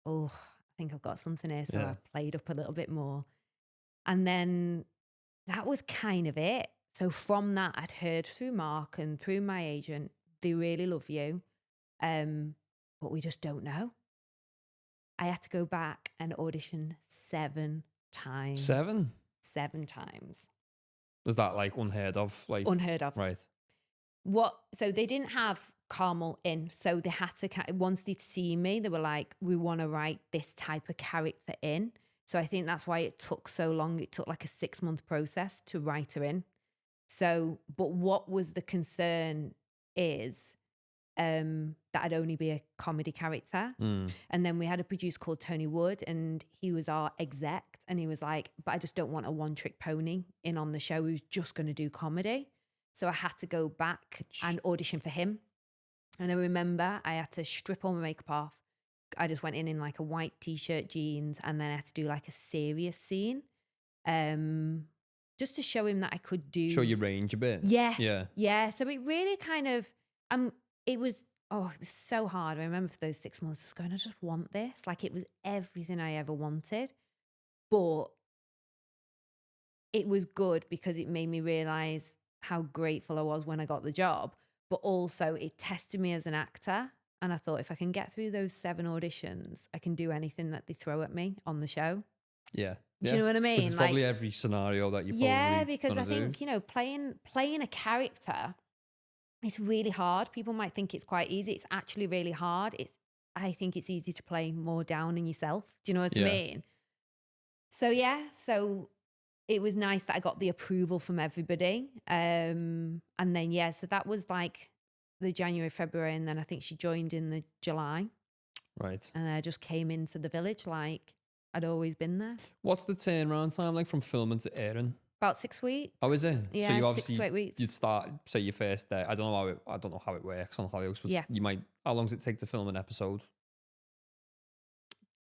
oh, I think I've got something here. So I played up a little bit more. And then that was kind of it. So from that, I'd heard through Mark and through my agent, they really love you, but we just don't know. I had to go back and audition 7 times. 7? 7 times. Was that like unheard of? Like unheard of. Right. So they didn't have Carmel in. So they had to, once they'd see me, they were like, we want to write this type of character in. So I think that's why it took so long. It took like a 6-month process to write her in. So, but what was the concern is that I'd only be a comedy character. And then we had a producer called Tony Wood, and he was our exec, and he was like, but I just don't want a one-trick pony in on the show who's just going to do comedy. So I had to go back and audition for him. And I remember I had to strip all my makeup off. I just went in like a white t-shirt, jeans, and then I had to do like a serious scene. Just to show him that I could do. Show your range a bit. Yeah. So it really kind of, it was so hard. I remember for those 6 months just going, I just want this. Like it was everything I ever wanted. But it was good because it made me realize how grateful I was when I got the job. But also it tested me as an actor. And I thought, if I can get through those 7 auditions, I can do anything that they throw at me on the show. Yeah. Do you know what I mean? It's probably every scenario that you probably yeah, because I think, do. you know, playing a character, it's really hard. People might think it's quite easy. It's actually really hard. I think it's easy to play more down in yourself. Do you know what I mean? So so it was nice that I got the approval from everybody. And then, so that was like the January, February, and then I think she joined in the July. Right. And I just came into the village like I'd always been there. What's the turnaround time like from filming to airing? About 6 weeks. Oh, is it? Yeah, so you obviously 6 to 8 weeks. You'd start, say, your first day. I don't know how it works on Hollyoaks, but you might. How long does it take to film an episode?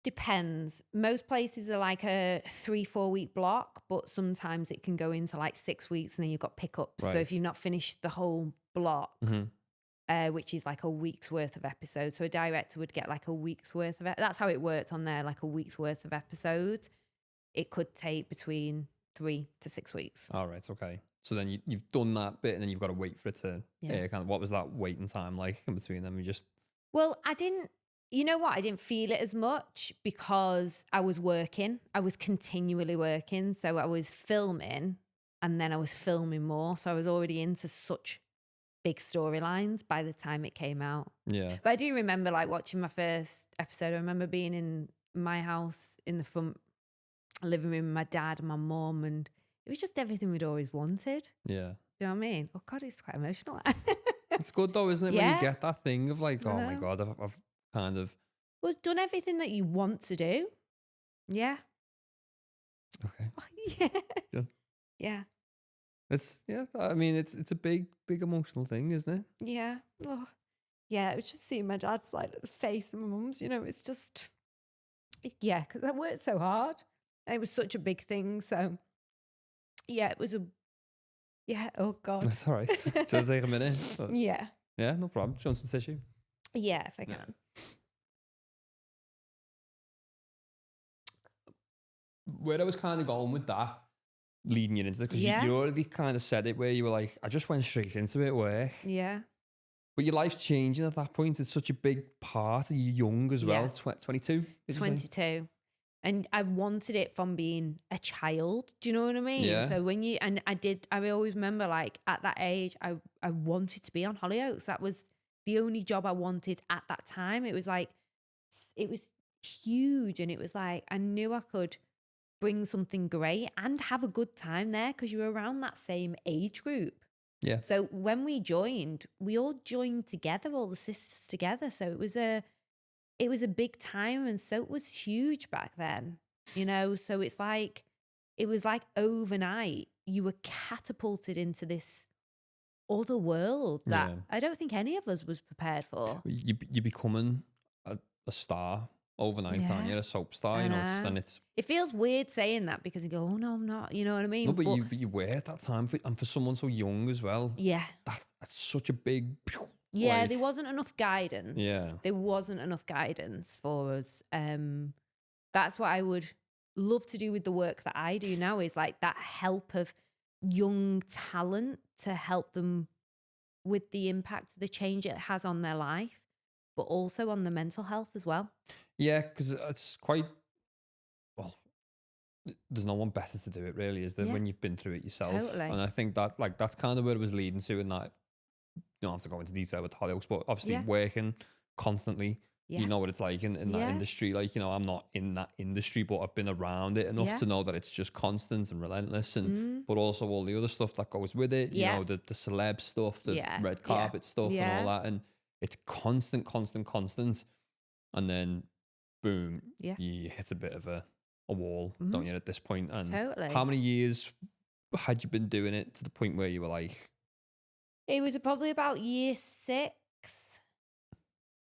Depends. Most places are like a 3-4 week block, but sometimes it can go into like 6 weeks, and then you've got pickups. Right. So if you've not finished the whole block, which is like a week's worth of episodes, so a director would get like a week's worth of it. That's how it worked on there, like a week's worth of episodes. It could take between 3 to 6 weeks. All right, okay. So then you've done that bit, and then you've got to wait for it to air. Kind of, what was that waiting time like in between them? Well, you know what? I didn't feel it as much because I was working. I was continually working. So I was filming, and then I was filming more. So I was already into such big storylines by the time it came out. Yeah. But I do remember like watching my first episode. I remember being in my house in the front living room with my dad and my mum, and it was just everything we'd always wanted. Yeah. Do you know what I mean? Oh God, it's quite emotional. It's good though, isn't it? Yeah. When you get that thing of like, oh my God, I've kind of... Well, done everything that you want to do. Yeah. Okay. Yeah. Yeah. I mean, it's a big emotional thing, isn't it? Yeah. Oh, yeah. It was just seeing my dad's like face and my mum's, you know, it's just, yeah, because I worked so hard. It was such a big thing. So, yeah, it was oh God. That's all right. Just take a minute. But yeah. Yeah, no problem. Show some tissue. Yeah, if I can. Where I was kind of going with that, leading you into this, because you already kind of said it, where you were like, I just went straight into it at work. Yeah. But your life's changing at that point. It's such a big part. You're young as well. 22? 22. And I wanted it from being a child. Do you know what I mean? Yeah. So I always remember like at that age, I wanted to be on Hollyoaks. That was the only job I wanted at that time. It was like, it was huge. And it was like, I knew I could bring something great and have a good time there because you were around that same age group. Yeah. So when we joined, we all joined together, all the sisters together. So it was a big time, and so it was huge back then, you know. So it was like overnight you were catapulted into this other world that I don't think any of us was prepared for. You're becoming a star overnight, aren't you? A soap star, you know. It feels weird saying that because you go, oh no, I'm not, you know what I mean? No, but you were at that time, and for someone so young as well. Yeah. That's such a big... Yeah, there wasn't enough guidance. Yeah. There wasn't enough guidance for us. That's what I would love to do with the work that I do now, is like that help of young talent to help them with the impact, the change it has on their life, but also on the mental health as well. Yeah, because it's quite... Well, there's no one better to do it, really, is there, when you've been through it yourself. Totally. And I think that that's kind of where it was leading to, in that... You don't have to go into detail with Hollyoaks, but obviously working constantly, you know what it's like in that industry. Like, you know, I'm not in that industry, but I've been around it enough to know that it's just constant and relentless, and but also all the other stuff that goes with it. You know, the celeb stuff, the red carpet stuff, and all that, and it's constant, and then boom, you hit a bit of a wall, don't you, at this point? And how many years had you been doing it to the point where you were like... It was probably about year 6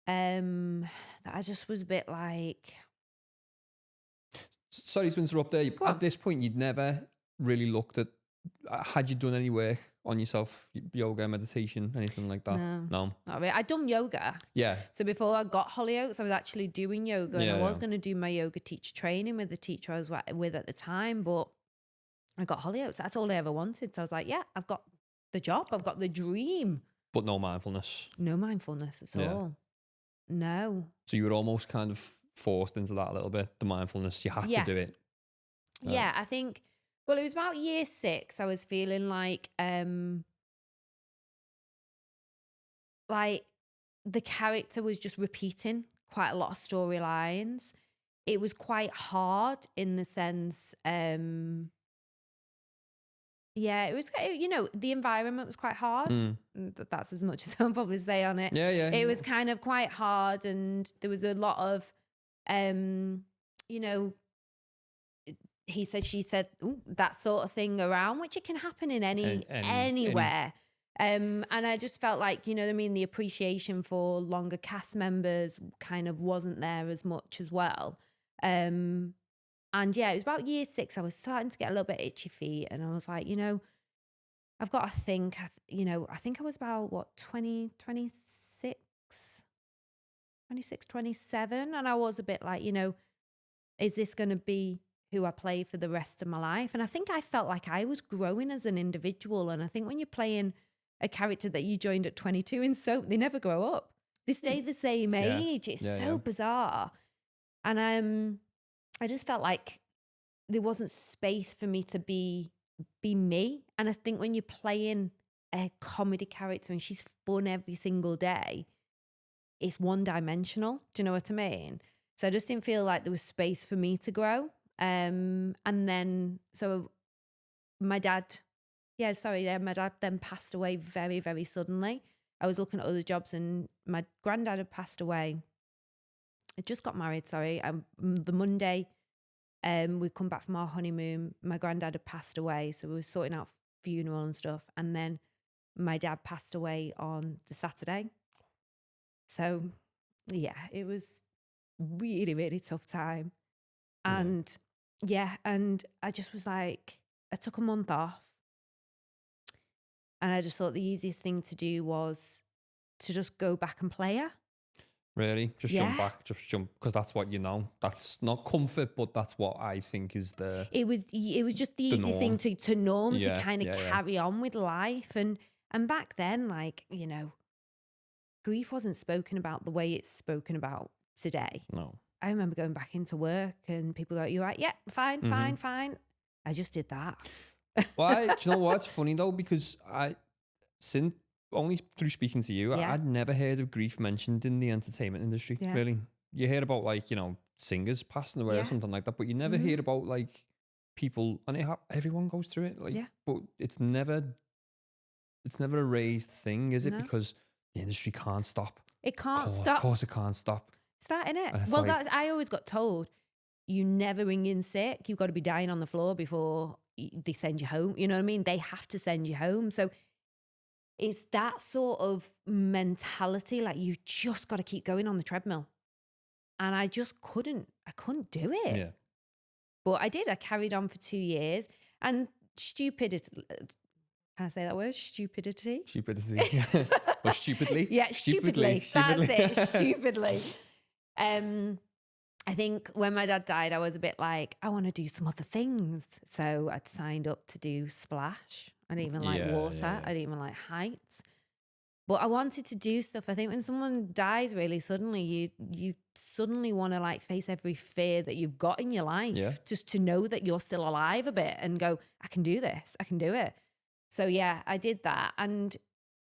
that I just was a bit like... Sorry to interrupt there. At this point, you'd never really looked at... Had you done any work on yourself? Yoga, meditation, anything like that? No. Not really. I'd done yoga. Yeah. So before I got Hollyoaks, I was actually doing yoga, and I was going to do my yoga teacher training with the teacher I was with at the time, but I got Hollyoaks. That's all I ever wanted. So I was like, yeah, I've got the job, I've got the dream. But no mindfulness. No mindfulness at all. No. So you were almost kind of forced into that a little bit, the mindfulness. You had to do it. Yeah, I think, well, it was about year 6. I was feeling like the character was just repeating quite a lot of storylines. It was quite hard in the sense, it was, the environment was quite hard. That's as much as I'll probably say on it. Yeah. It was kind of quite hard, and there was a lot of, he said, she said, that sort of thing around, which it can happen in anywhere. And I just felt like, you know what I mean, the appreciation for longer cast members kind of wasn't there as much as well. And yeah, it was about year 6. I was starting to get a little bit itchy feet, and I was like, I've got to think, I think I was about 26, 27. And I was a bit like, is this going to be who I play for the rest of my life? And I think I felt like I was growing as an individual. And I think when you're playing a character that you joined at 22 in soap, they never grow up. They stay the same age. It's so bizarre. And I just felt like there wasn't space for me to be me. And I think when you're playing a comedy character and she's fun every single day, it's one-dimensional. Do you know what I mean? So I just didn't feel like there was space for me to grow. And then, so my dad then passed away very, very suddenly. I was looking at other jobs, and my granddad had passed away. I just got married, the Monday, we'd come back from our honeymoon. My granddad had passed away, so we were sorting out funeral and stuff. And then my dad passed away on the Saturday. So, yeah, it was really, really tough time. And and I just was like, I took a month off. And I just thought the easiest thing to do was to just go back and play her. Really? Just jump, because that's what you know. That's not comfort, but that's what I think is the... It was just the easiest thing to norm, to kind of carry on with life. And back then, like, grief wasn't spoken about the way it's spoken about today. No. I remember going back into work and people go, "You're right, yeah, fine. I just did that. Well, do you know what? It's funny though, because since only through speaking to you, I'd never heard of grief mentioned in the entertainment industry. Yeah. Really, you hear about like singers passing away or something like that, but you never hear about like people, and everyone goes through it. Like, but it's never a raised thing, is it? No. Because the industry can't stop. It can't stop. Of course, it can't stop. It's that, innit? Well, like, I always got told, you never ring in sick. You've got to be dying on the floor before they send you home. You know what I mean? They have to send you home. So it's that sort of mentality. Like, you just got to keep going on the treadmill. And I just couldn't do it. Yeah. But I did. I carried on for 2 years. And stupidity. Can I say that word? Stupidity? Stupidity. Or stupidly? Yeah, stupidly. That's it. Stupidly. I think when my dad died, I was a bit like, I want to do some other things. So I'd signed up to do splash. I didn't even like water. Yeah. I didn't even like heights. But I wanted to do stuff. I think when someone dies really suddenly, you suddenly want to like face every fear that you've got in your life, just to know that you're still alive a bit and go, I can do this. I can do it. So yeah, I did that. And,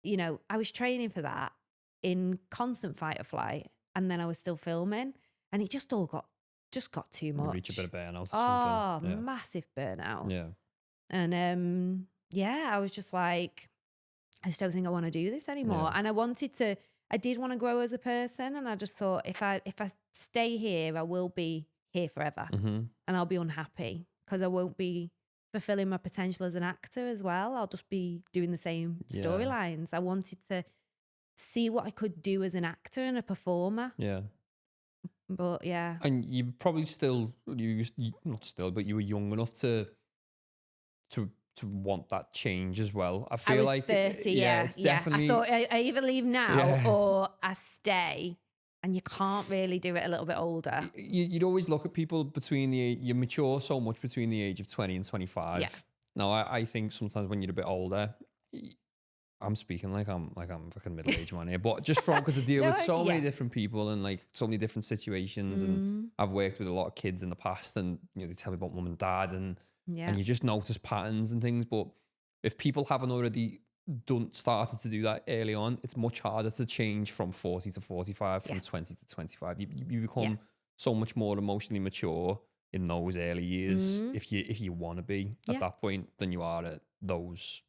I was training for that in constant fight or flight. And then I was still filming, and it just got too much. You reach a bit of burnout or something. Oh, massive burnout. Yeah. And I was just like, I just don't think I want to do this anymore. Yeah. And I did want to grow as a person. And I just thought, if I stay here, I will be here forever. Mm-hmm. And I'll be unhappy because I won't be fulfilling my potential as an actor as well. I'll just be doing the same storylines. I wanted to see what I could do as an actor and a performer. Yeah. But yeah. And you probably not still, but you were young enough to want that change as well. I feel like 30, it's definitely. I thought I either leave now or I stay, and you can't really do it a little bit older. You'd always look at people you mature so much between the age of 20 and 25. Yeah. Now, I think sometimes when you're a bit older, I'm speaking like I'm fucking middle-aged man here, but just from because I deal with so many different people and like so many different situations, and I've worked with a lot of kids in the past, and they tell me about mum and dad, and you just notice patterns and things. But if people haven't already started to do that early on, it's much harder to change from 40 to 45, from 20 to 25. You become so much more emotionally mature in those early years, if you want to be at that point, than you are at those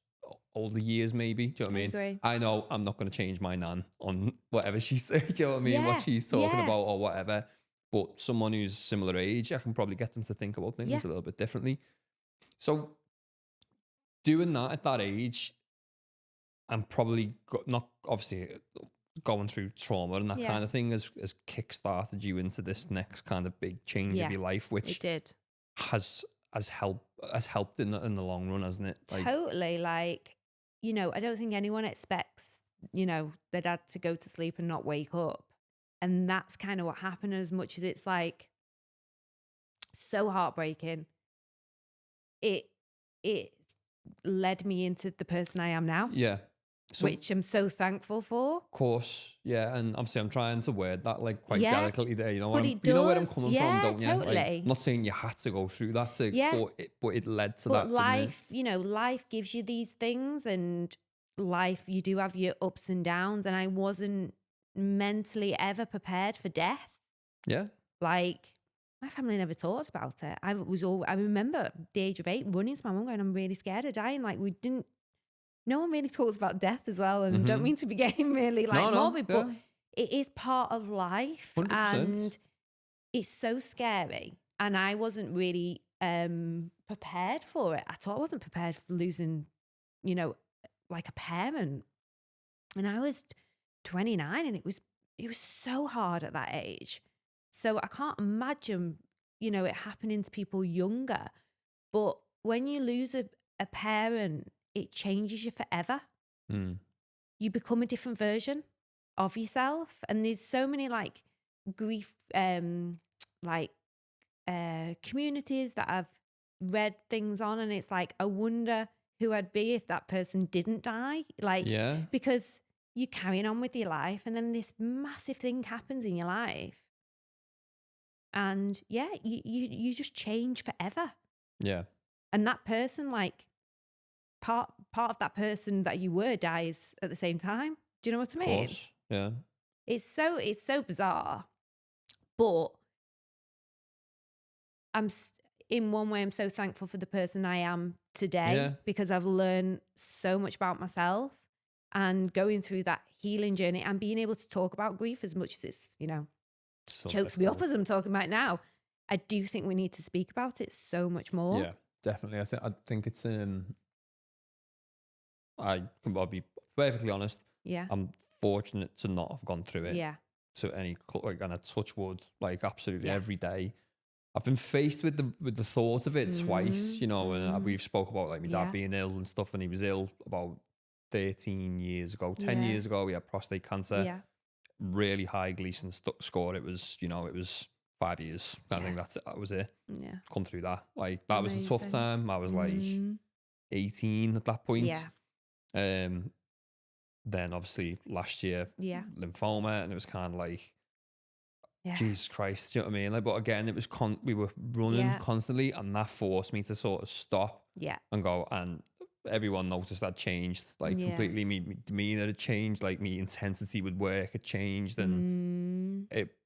older years, maybe. Do you know what I mean? Agree. I know I'm not going to change my nan on whatever she said. Do you know what I mean? What she's talking about or whatever. But someone who's similar age, I can probably get them to think about things a little bit differently. So doing that at that age, I'm probably not obviously going through trauma and that kind of thing has kick-started you into this next kind of big change of your life, which it did. has helped in the long run, hasn't it? Like, totally. Like, I don't think anyone expects, their dad to go to sleep and not wake up. And that's kind of what happened, as much as it's like so heartbreaking. It led me into the person I am now. Yeah. So, which I'm so thankful for. Of course, yeah, and obviously I'm trying to word that like quite delicately there. You know where I'm coming from, don't you? Totally. Like, I'm not saying you had to go through that, but it led to that. But life, life gives you these things, and life, you do have your ups and downs, and I wasn't mentally ever prepared for death. Yeah, like my family never talked about it. I remember at the age of 8 running to my mum going, "I'm really scared of dying." Like no one really talks about death as well, and don't mean to be getting really morbid, but it is part of life. 100%. And it's so scary. And I wasn't really prepared for it at all. I wasn't prepared for losing, like a parent. And I was 29, and it was so hard at that age. So I can't imagine, it happening to people younger. But when you lose a parent, it changes you forever. You become a different version of yourself. And there's so many like grief, communities that I've read things on. And it's like, I wonder who I'd be if that person didn't die. Like, because you're carrying on with your life, and then this massive thing happens in your life. And you just change forever. Yeah. And that person, like, part of that person that you were dies at the same time. Do you know what I mean? Of course, yeah. It's so bizarre, but in one way I'm so thankful for the person I am today, because I've learned so much about myself, and going through that healing journey and being able to talk about grief, as much as it's so chokes me up as I'm talking about now. I do think we need to speak about it so much more. Yeah, definitely. I think it's I can be perfectly honest. Yeah, I'm fortunate to not have gone through it. Yeah, to any and I touch wood like absolutely every day. I've been faced with the thought of it twice, and we've spoke about like my dad being ill and stuff, and he was ill about 13 years ago, 10 years ago. He had prostate cancer. Yeah, really high Gleason score. It was 5 years. I think that was it. Yeah, come through that. Like that was a tough time. I was like 18 at that point. Yeah. Then obviously last year, lymphoma, and it was kind of like, Jesus Christ, do you know what I mean? Like, but again, it was we were running constantly, and that forced me to sort of stop and go. And everyone noticed that changed, like completely. Me demeanor had changed, like me intensity with work had changed, and it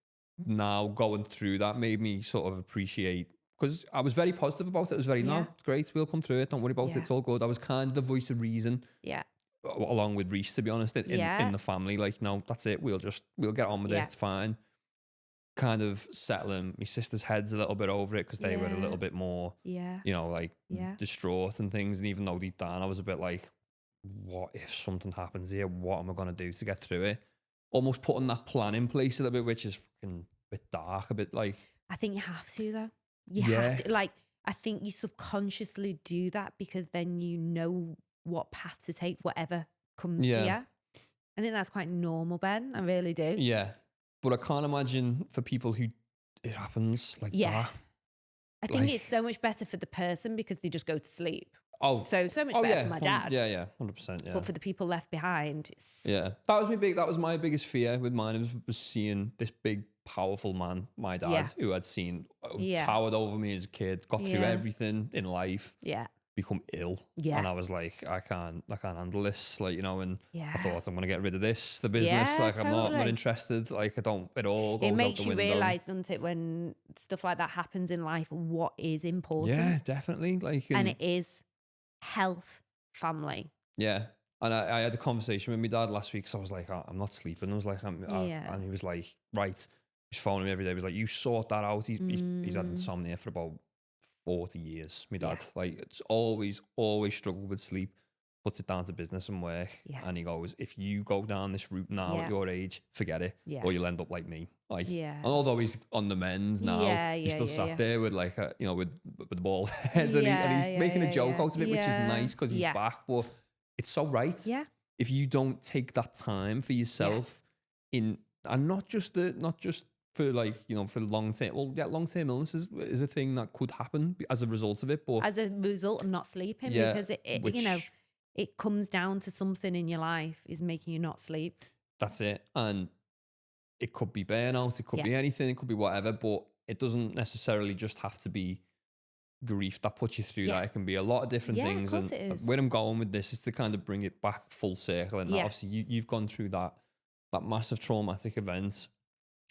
now going through that made me sort of appreciate, because I was very positive about it. It was very, no, it's great, we'll come through it, don't worry about it, it's all good. I was kind of the voice of reason. Yeah. Along with Reese, to be honest, in the family, like, no, that's it. We'll get on with it. It's fine. Kind of settling my sister's heads a little bit over it, because they were a little bit more, distraught and things. And even though deep down I was a bit like, what if something happens here? What am I going to do to get through it? Almost putting that plan in place a little bit, which is fucking a bit dark, a bit like. I think you have to, though. You have to, like, I think you subconsciously do that, because then you know what path to take, whatever comes to you. I think that's quite normal, Ben. I really do. Yeah. But I can't imagine for people who it happens like that. I think it's so much better for the person, because they just go to sleep. So much better for my dad. Yeah, 100%. Yeah. But for the people left behind, that was my biggest fear with mine, was seeing this big, powerful man, my dad, who had towered over me as a kid, got through everything in life, become ill. And I was like, I can't handle this, like, and I thought, I'm going to get rid of the business. Like, I'm not interested. Like, it all goes out the window. It makes you realise, doesn't it, when stuff like that happens in life, what is important. Yeah, definitely. Like, and it is health, family. Yeah. And I had a conversation with my dad last week, so I was like, I'm not sleeping. I was like, and he was like, right. He's phoning me every day. He was like, you sort that out. He's had insomnia for about 40 years, my dad. Like, it's always struggled with sleep, puts it down to business and work. And he goes, if you go down this route now at your age, forget it, or you'll end up like me. Like, and although he's on the mend now, he's still sat there with like with the bald head, and he's making a joke out of it, which is nice because he's back. But it's so right. Yeah. If you don't take that time for yourself and not just for like, for long term. Well, long term illness is a thing that could happen as a result of it, but as a result of not sleeping, because it it comes down to something in your life is making you not sleep. That's it. And it could be burnout, it could be anything, it could be whatever, but it doesn't necessarily just have to be grief that puts you through that. It can be a lot of different things. Of course it is. Where I'm going with this is to kind of bring it back full circle. And obviously you've gone through that massive traumatic event.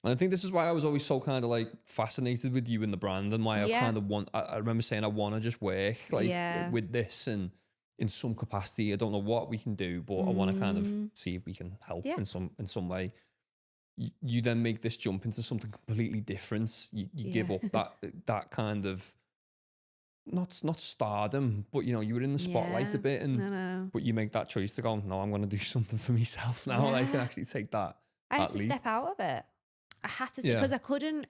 And I think this is why I was always so kind of like fascinated with you and the brand, and why I kind of I remember saying I want to just work like with this and in some capacity. I don't know what we can do, but I want to kind of see if we can help in some way. You then make this jump into something completely different. You give up that kind of not stardom, but you were in the spotlight a bit, but you make that choice to go, no, I'm going to do something for myself now. I can actually take that. I had to step out of it. I had to, because I couldn't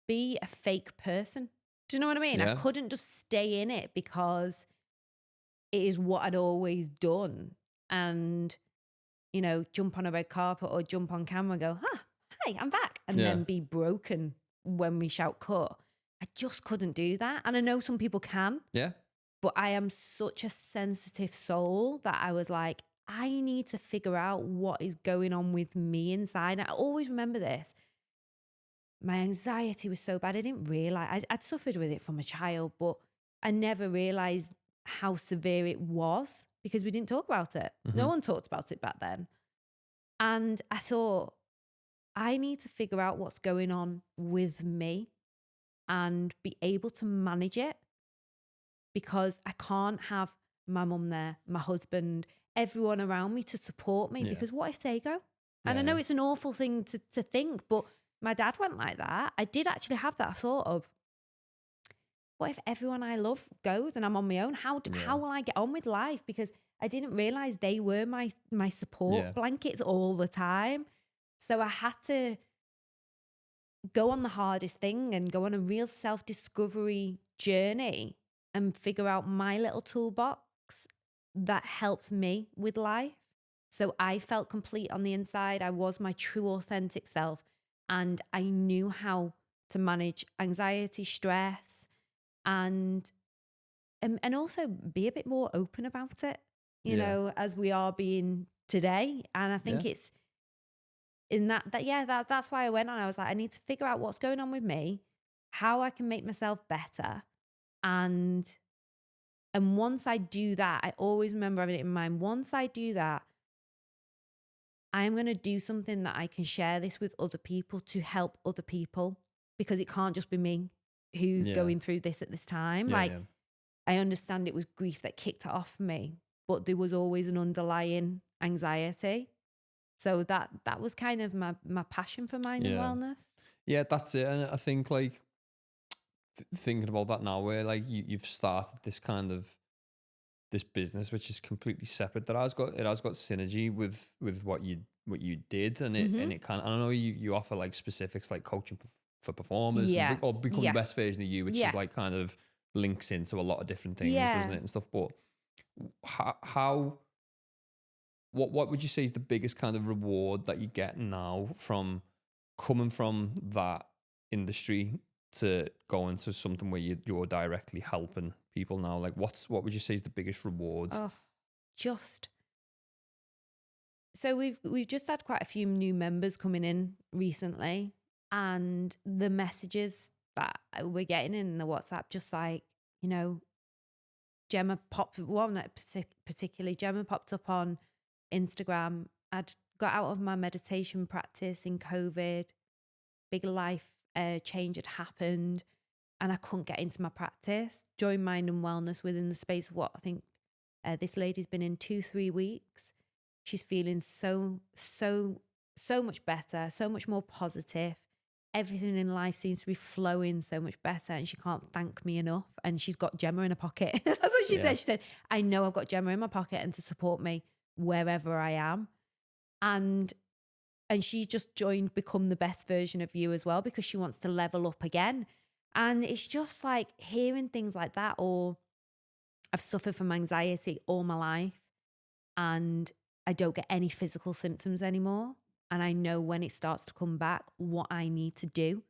be a fake person. Do you know what I mean? I couldn't just stay in it because it is what I'd always done. And, jump on a red carpet or jump on camera and go, hi, I'm back. And then be broken when we shout cut. I just couldn't do that. And I know some people can. Yeah. But I am such a sensitive soul that I was like, I need to figure out what is going on with me inside. And I always remember this. My anxiety was so bad. I didn't realize I'd suffered with it from a child, but I never realized how severe it was because we didn't talk about it. Mm-hmm. No one talked about it back then. And I thought, I need to figure out what's going on with me and be able to manage it, because I can't have my mum there, my husband, everyone around me to support me, because what if they go? And I know it's an awful thing to think, but my dad went like that. I did actually have that thought of, what if everyone I love goes and I'm on my own? How will I get on with life? Because I didn't realize they were my support blankets all the time. So I had to go on the hardest thing and go on a real self-discovery journey and figure out my little toolbox that helped me with life. So I felt complete on the inside. I was my true, authentic self. And I knew how to manage anxiety, stress, and also be a bit more open about it, you know, as we are being today. And I think it's in that's why I went on. I was like, I need to figure out what's going on with me, how I can make myself better. And once I do that, I always remember having it in mind. Once I do that, I'm going to do something that I can share this with other people to help other people, because it can't just be me who's going through this at this time. I understand it was grief that kicked it off for me, but there was always an underlying anxiety. So that was kind of my passion for mind and wellness. Yeah, that's it. And I think like thinking about that now, where like you've started this kind of this business which is completely separate, that has got synergy with what you did, and it kind of, I don't know, you offer like specifics like coaching for performers or become the best version of you, which is like kind of links into a lot of different things, doesn't it, and stuff. But what would you say is the biggest kind of reward that you get now from coming from that industry to go into something where you're directly helping people now? Like, what would you say is the biggest reward? Oh, so we've just had quite a few new members coming in recently, and the messages that we're getting in the WhatsApp, just like, you know, Gemma popped, well, not particularly, Gemma popped up on Instagram. I'd got out of my meditation practice in COVID, big life change had happened, and I couldn't get into my practice. Joined Mind and Wellness within the space of what I think this lady's been in 2-3 weeks. She's feeling so much better, so much more positive. Everything in life seems to be flowing so much better, and she can't thank me enough. And she's got Gemma in her pocket. That's what she said. She said, I know I've got Gemma in my pocket and to support me wherever I am. And she just joined Become the Best Version of You as well, because she wants to level up again. And it's just like hearing things like that. Or I've suffered from anxiety all my life, and I don't get any physical symptoms anymore. And I know when it starts to come back, what I need to do,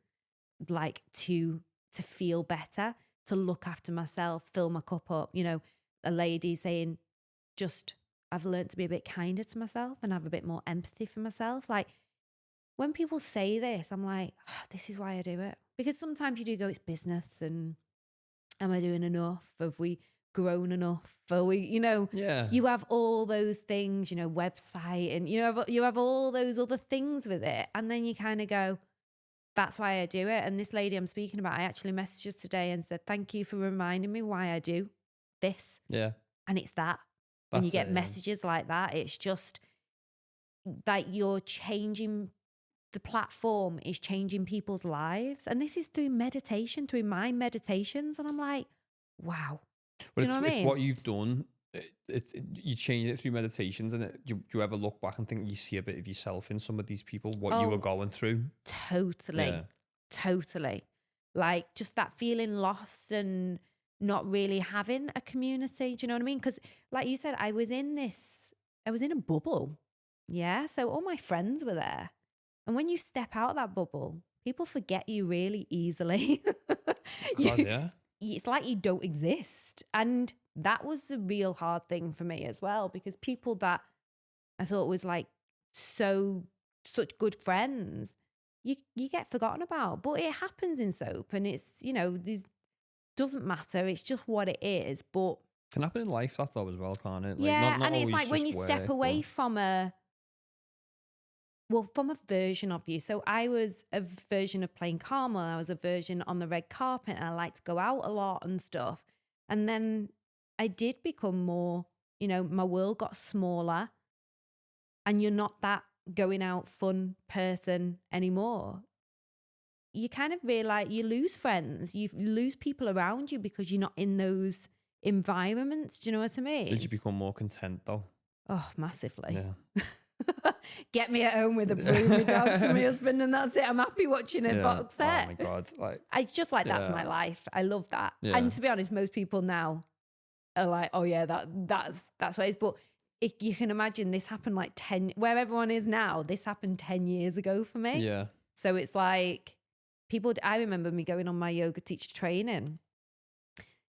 like to feel better, to look after myself, fill my cup up. You know, a lady saying, just, I've learned to be a bit kinder to myself and have a bit more empathy for myself. Like, when people say this, I'm like, oh, this is why I do it. Because sometimes you do go, it's business, and am I doing enough? Have we grown enough? Are we, you know, you have all those things, you know, website, and you have all those other things with it. And then you kind of go, that's why I do it. And this lady I'm speaking about, I actually messaged her today and said, thank you for reminding me why I do this. Yeah. And it's that. When you get messages like that, it's just like you're changing, the platform is changing people's lives. And this is through meditation, through my meditations. And I'm like, wow. But it's what you've done. You change it through meditations, and do you ever look back and think you see a bit of yourself in some of these people, what you were going through? Totally. Like, just that feeling lost and not really having a community. Do you know what I mean? Because like you said, I was in a bubble. Yeah. So all my friends were there. And when you step out of that bubble, people forget you really easily. It's like you don't exist. And that was a real hard thing for me as well, because people that I thought was like such good friends, you get forgotten about. But it happens in soap, and it's, you know, this doesn't matter. It's just what it is. But can happen in life, that though, as well, can't it? Like, yeah, not and it's like when you step away from a version of you. So I was a version of playing Carmel. I was a version on the red carpet, and I liked to go out a lot and stuff. And then I did become more, you know, my world got smaller, and you're not that going out fun person anymore. You kind of realize you lose friends, you lose people around you because you're not in those environments. Do you know what I mean? Did you become more content though? Oh, massively. Yeah. Get me at home with a broom, my dogs and my husband, and that's it. I'm happy watching a box there. Oh my God. Like, it's just like, that's my life. I love that. Yeah. And to be honest, most people now are like, oh yeah, that's what it is. But you can imagine this happened like 10, where everyone is now, this happened 10 years ago for me. Yeah. So it's like I remember me going on my yoga teacher training,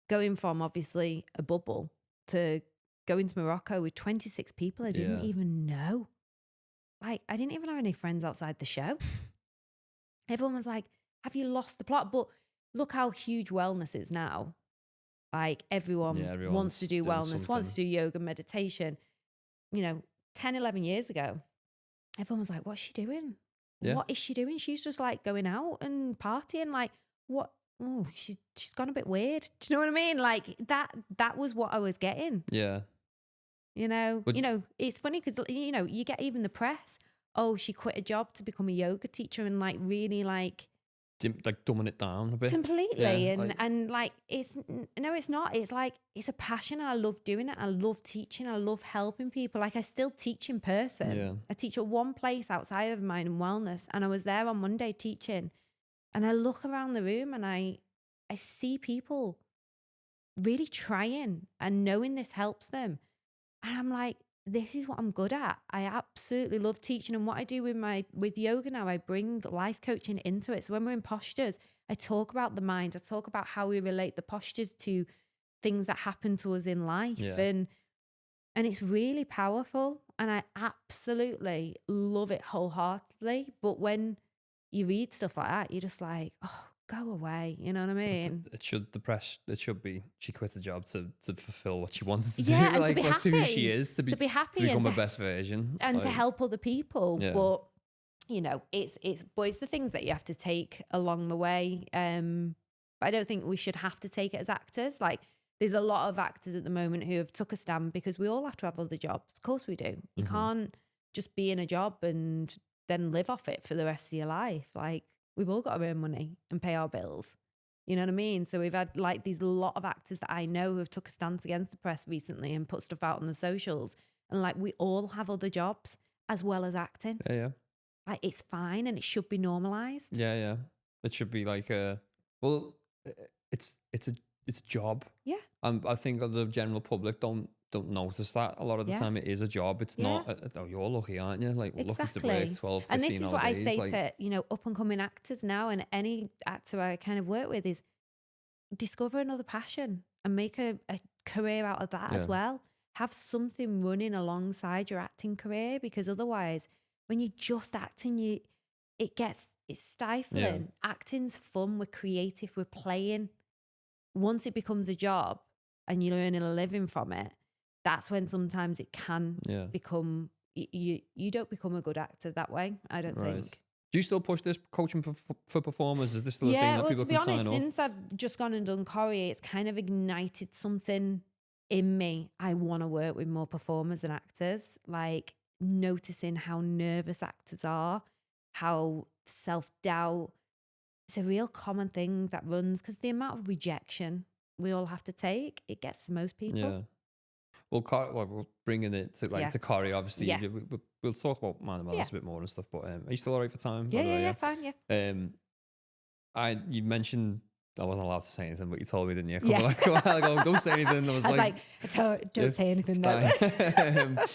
going from obviously a bubble to going to Morocco with 26 people I didn't even know. Like, I didn't even have any friends outside the show. Everyone was like, have you lost the plot? But look how huge wellness is now. Like, everyone wants to do wellness, wants to do yoga, meditation. You know, 10, 11 years ago, everyone was like, what's she doing? Yeah. What is she doing? She's just like going out and partying. Like, what? Oh, she's gone a bit weird. Do you know what I mean? Like, that was what I was getting. Yeah. You know, it's funny because, you know, you get even the press. Oh, she quit a job to become a yoga teacher, and like really like dumbing it down a bit. Completely. Yeah, and like, it's not. It's like, it's a passion. I love doing it. I love teaching. I love helping people. Like, I still teach in person. Yeah. I teach at one place outside of Mind and Wellness, and I was there on Monday teaching, and I look around the room and I see people really trying and knowing this helps them. And I'm like, this is what I'm good at. I absolutely love teaching. And what I do with yoga now, I bring life coaching into it. So when we're in postures, I talk about the mind. I talk about how we relate the postures to things that happen to us in life. Yeah. And it's really powerful. And I absolutely love it wholeheartedly. But when you read stuff like that, you're just like, oh, go away. You know what I mean? It should be she quit the job to fulfill what she wanted to Yeah, do. and Like, to be that's happy. who she is, to be happy to become her best version. and to Like, help other people. Yeah. But you know, it's the things that you have to take along the way. But I don't think we should have to take it as actors. Like, there's a lot of actors at the moment who have took a stand because we all have to have other jobs. Of course we do. You can't just be in a job and then live off it for the rest of your life. Like, we've all got to earn money and pay our bills. You know what I mean? So we've had like these lot of actors that I know who have took a stance against the press recently and put stuff out on the socials. And like, we all have other jobs as well as acting. Yeah. Like, it's fine and it should be normalized. Yeah. It should be like it's a job. Yeah. I think the general public don't notice that a lot of the time. It is a job. It's not. Oh, you're lucky, aren't you? Like, we're lucky to work 12, 15 and this is what I days. say Like, to, you know, up and coming actors now, and any actor I kind of work with, is discover another passion and make a career out of that as well. Have something running alongside your acting career, because otherwise, when you're just acting, it's stifling. Yeah. Acting's fun. We're creative. We're playing. Once it becomes a job and you're earning a living from it, that's when sometimes it can become, you don't become a good actor that way, I don't think. Do you still push this coaching for performers? Is this still a thing that people can sign up? Yeah, to be honest, since I've just gone and done choreo, it's kind of ignited something in me. I want to work with more performers and actors, like noticing how nervous actors are, how self-doubt. It's a real common thing that runs, because the amount of rejection we all have to take, it gets to most people. Yeah. Well, we're bringing it to to choreo, obviously. Yeah. We'll talk about Man and Malice a bit more and stuff, but are you still all right for time? Yeah, fine, yeah. You mentioned I wasn't allowed to say anything, but you told me, didn't you? A while ago, don't say anything. I was like, don't say anything, no.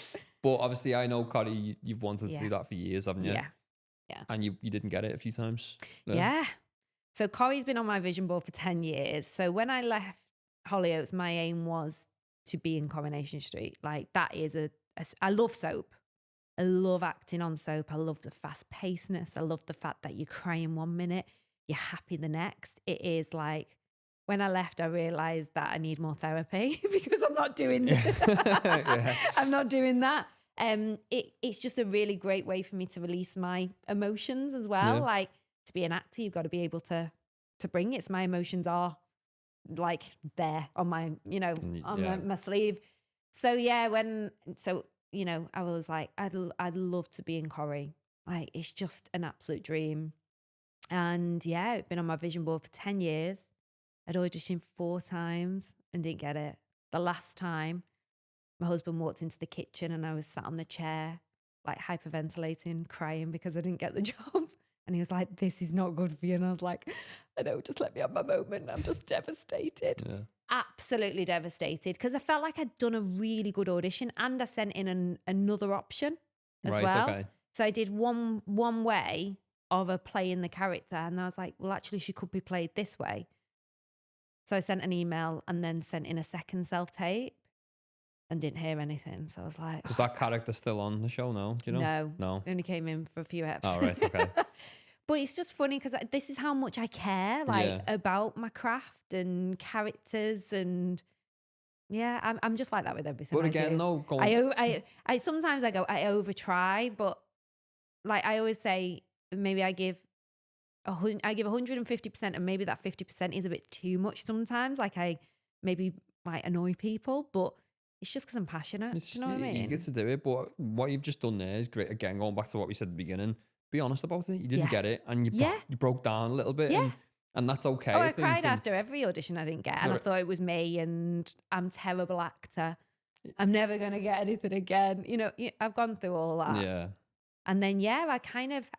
But obviously, I know, Corrie, you've wanted to do that for years, haven't you? Yeah. And you didn't get it a few times. Yeah. So Corrie's been on my vision board for 10 years. So when I left Hollyoaks, my aim was to be in Coronation Street. Like, that is I love soap. I love acting on soap. I love the fast pacedness. I love the fact that you cry in 1 minute, you're happy the next. It is like, when I left, I realized that I need more therapy because I'm not doing I'm not doing that. It's just a really great way for me to release my emotions as well. Yeah. Like, to be an actor, you've got to be able to bring it. So my emotions are like there on my, my sleeve. So I was like, I'd love to be in choreo. Like, it's just an absolute dream. And yeah, it's been on my vision board for 10 years. I'd auditioned 4 times and didn't get it. The last time, my husband walked into the kitchen and I was sat on the chair, like hyperventilating, crying because I didn't get the job. And he was like, this is not good for you. And I was like, I know, just let me have my moment. I'm just devastated. Yeah. Absolutely devastated, because I felt like I'd done a really good audition and I sent in another option as well. Okay. So I did one way of her playing the character, and I was like, well, actually, she could be played this way. So I sent an email and then sent in a second self-tape and didn't hear anything. So I was like... Is that character still on the show now? Do you know? No. Only came in for a few episodes. Oh, right, okay. But it's just funny because this is how much I care, about my craft and characters, and I'm just like that with everything. But again, I sometimes I go, I over try, but like I always say, maybe I give 150%, and maybe that 50% is a bit too much sometimes. Like, I maybe might annoy people, but it's just because I'm passionate. Do you know what I mean? You get to do it, but what you've just done there is great. Again, going back to what we said at the beginning, be honest about it. You didn't get it, and you broke down a little bit, and that's okay. I cried after every audition I didn't get, and I thought it was me, and I'm a terrible actor. I'm never going to get anything again. I've gone through all that. Yeah. And then, I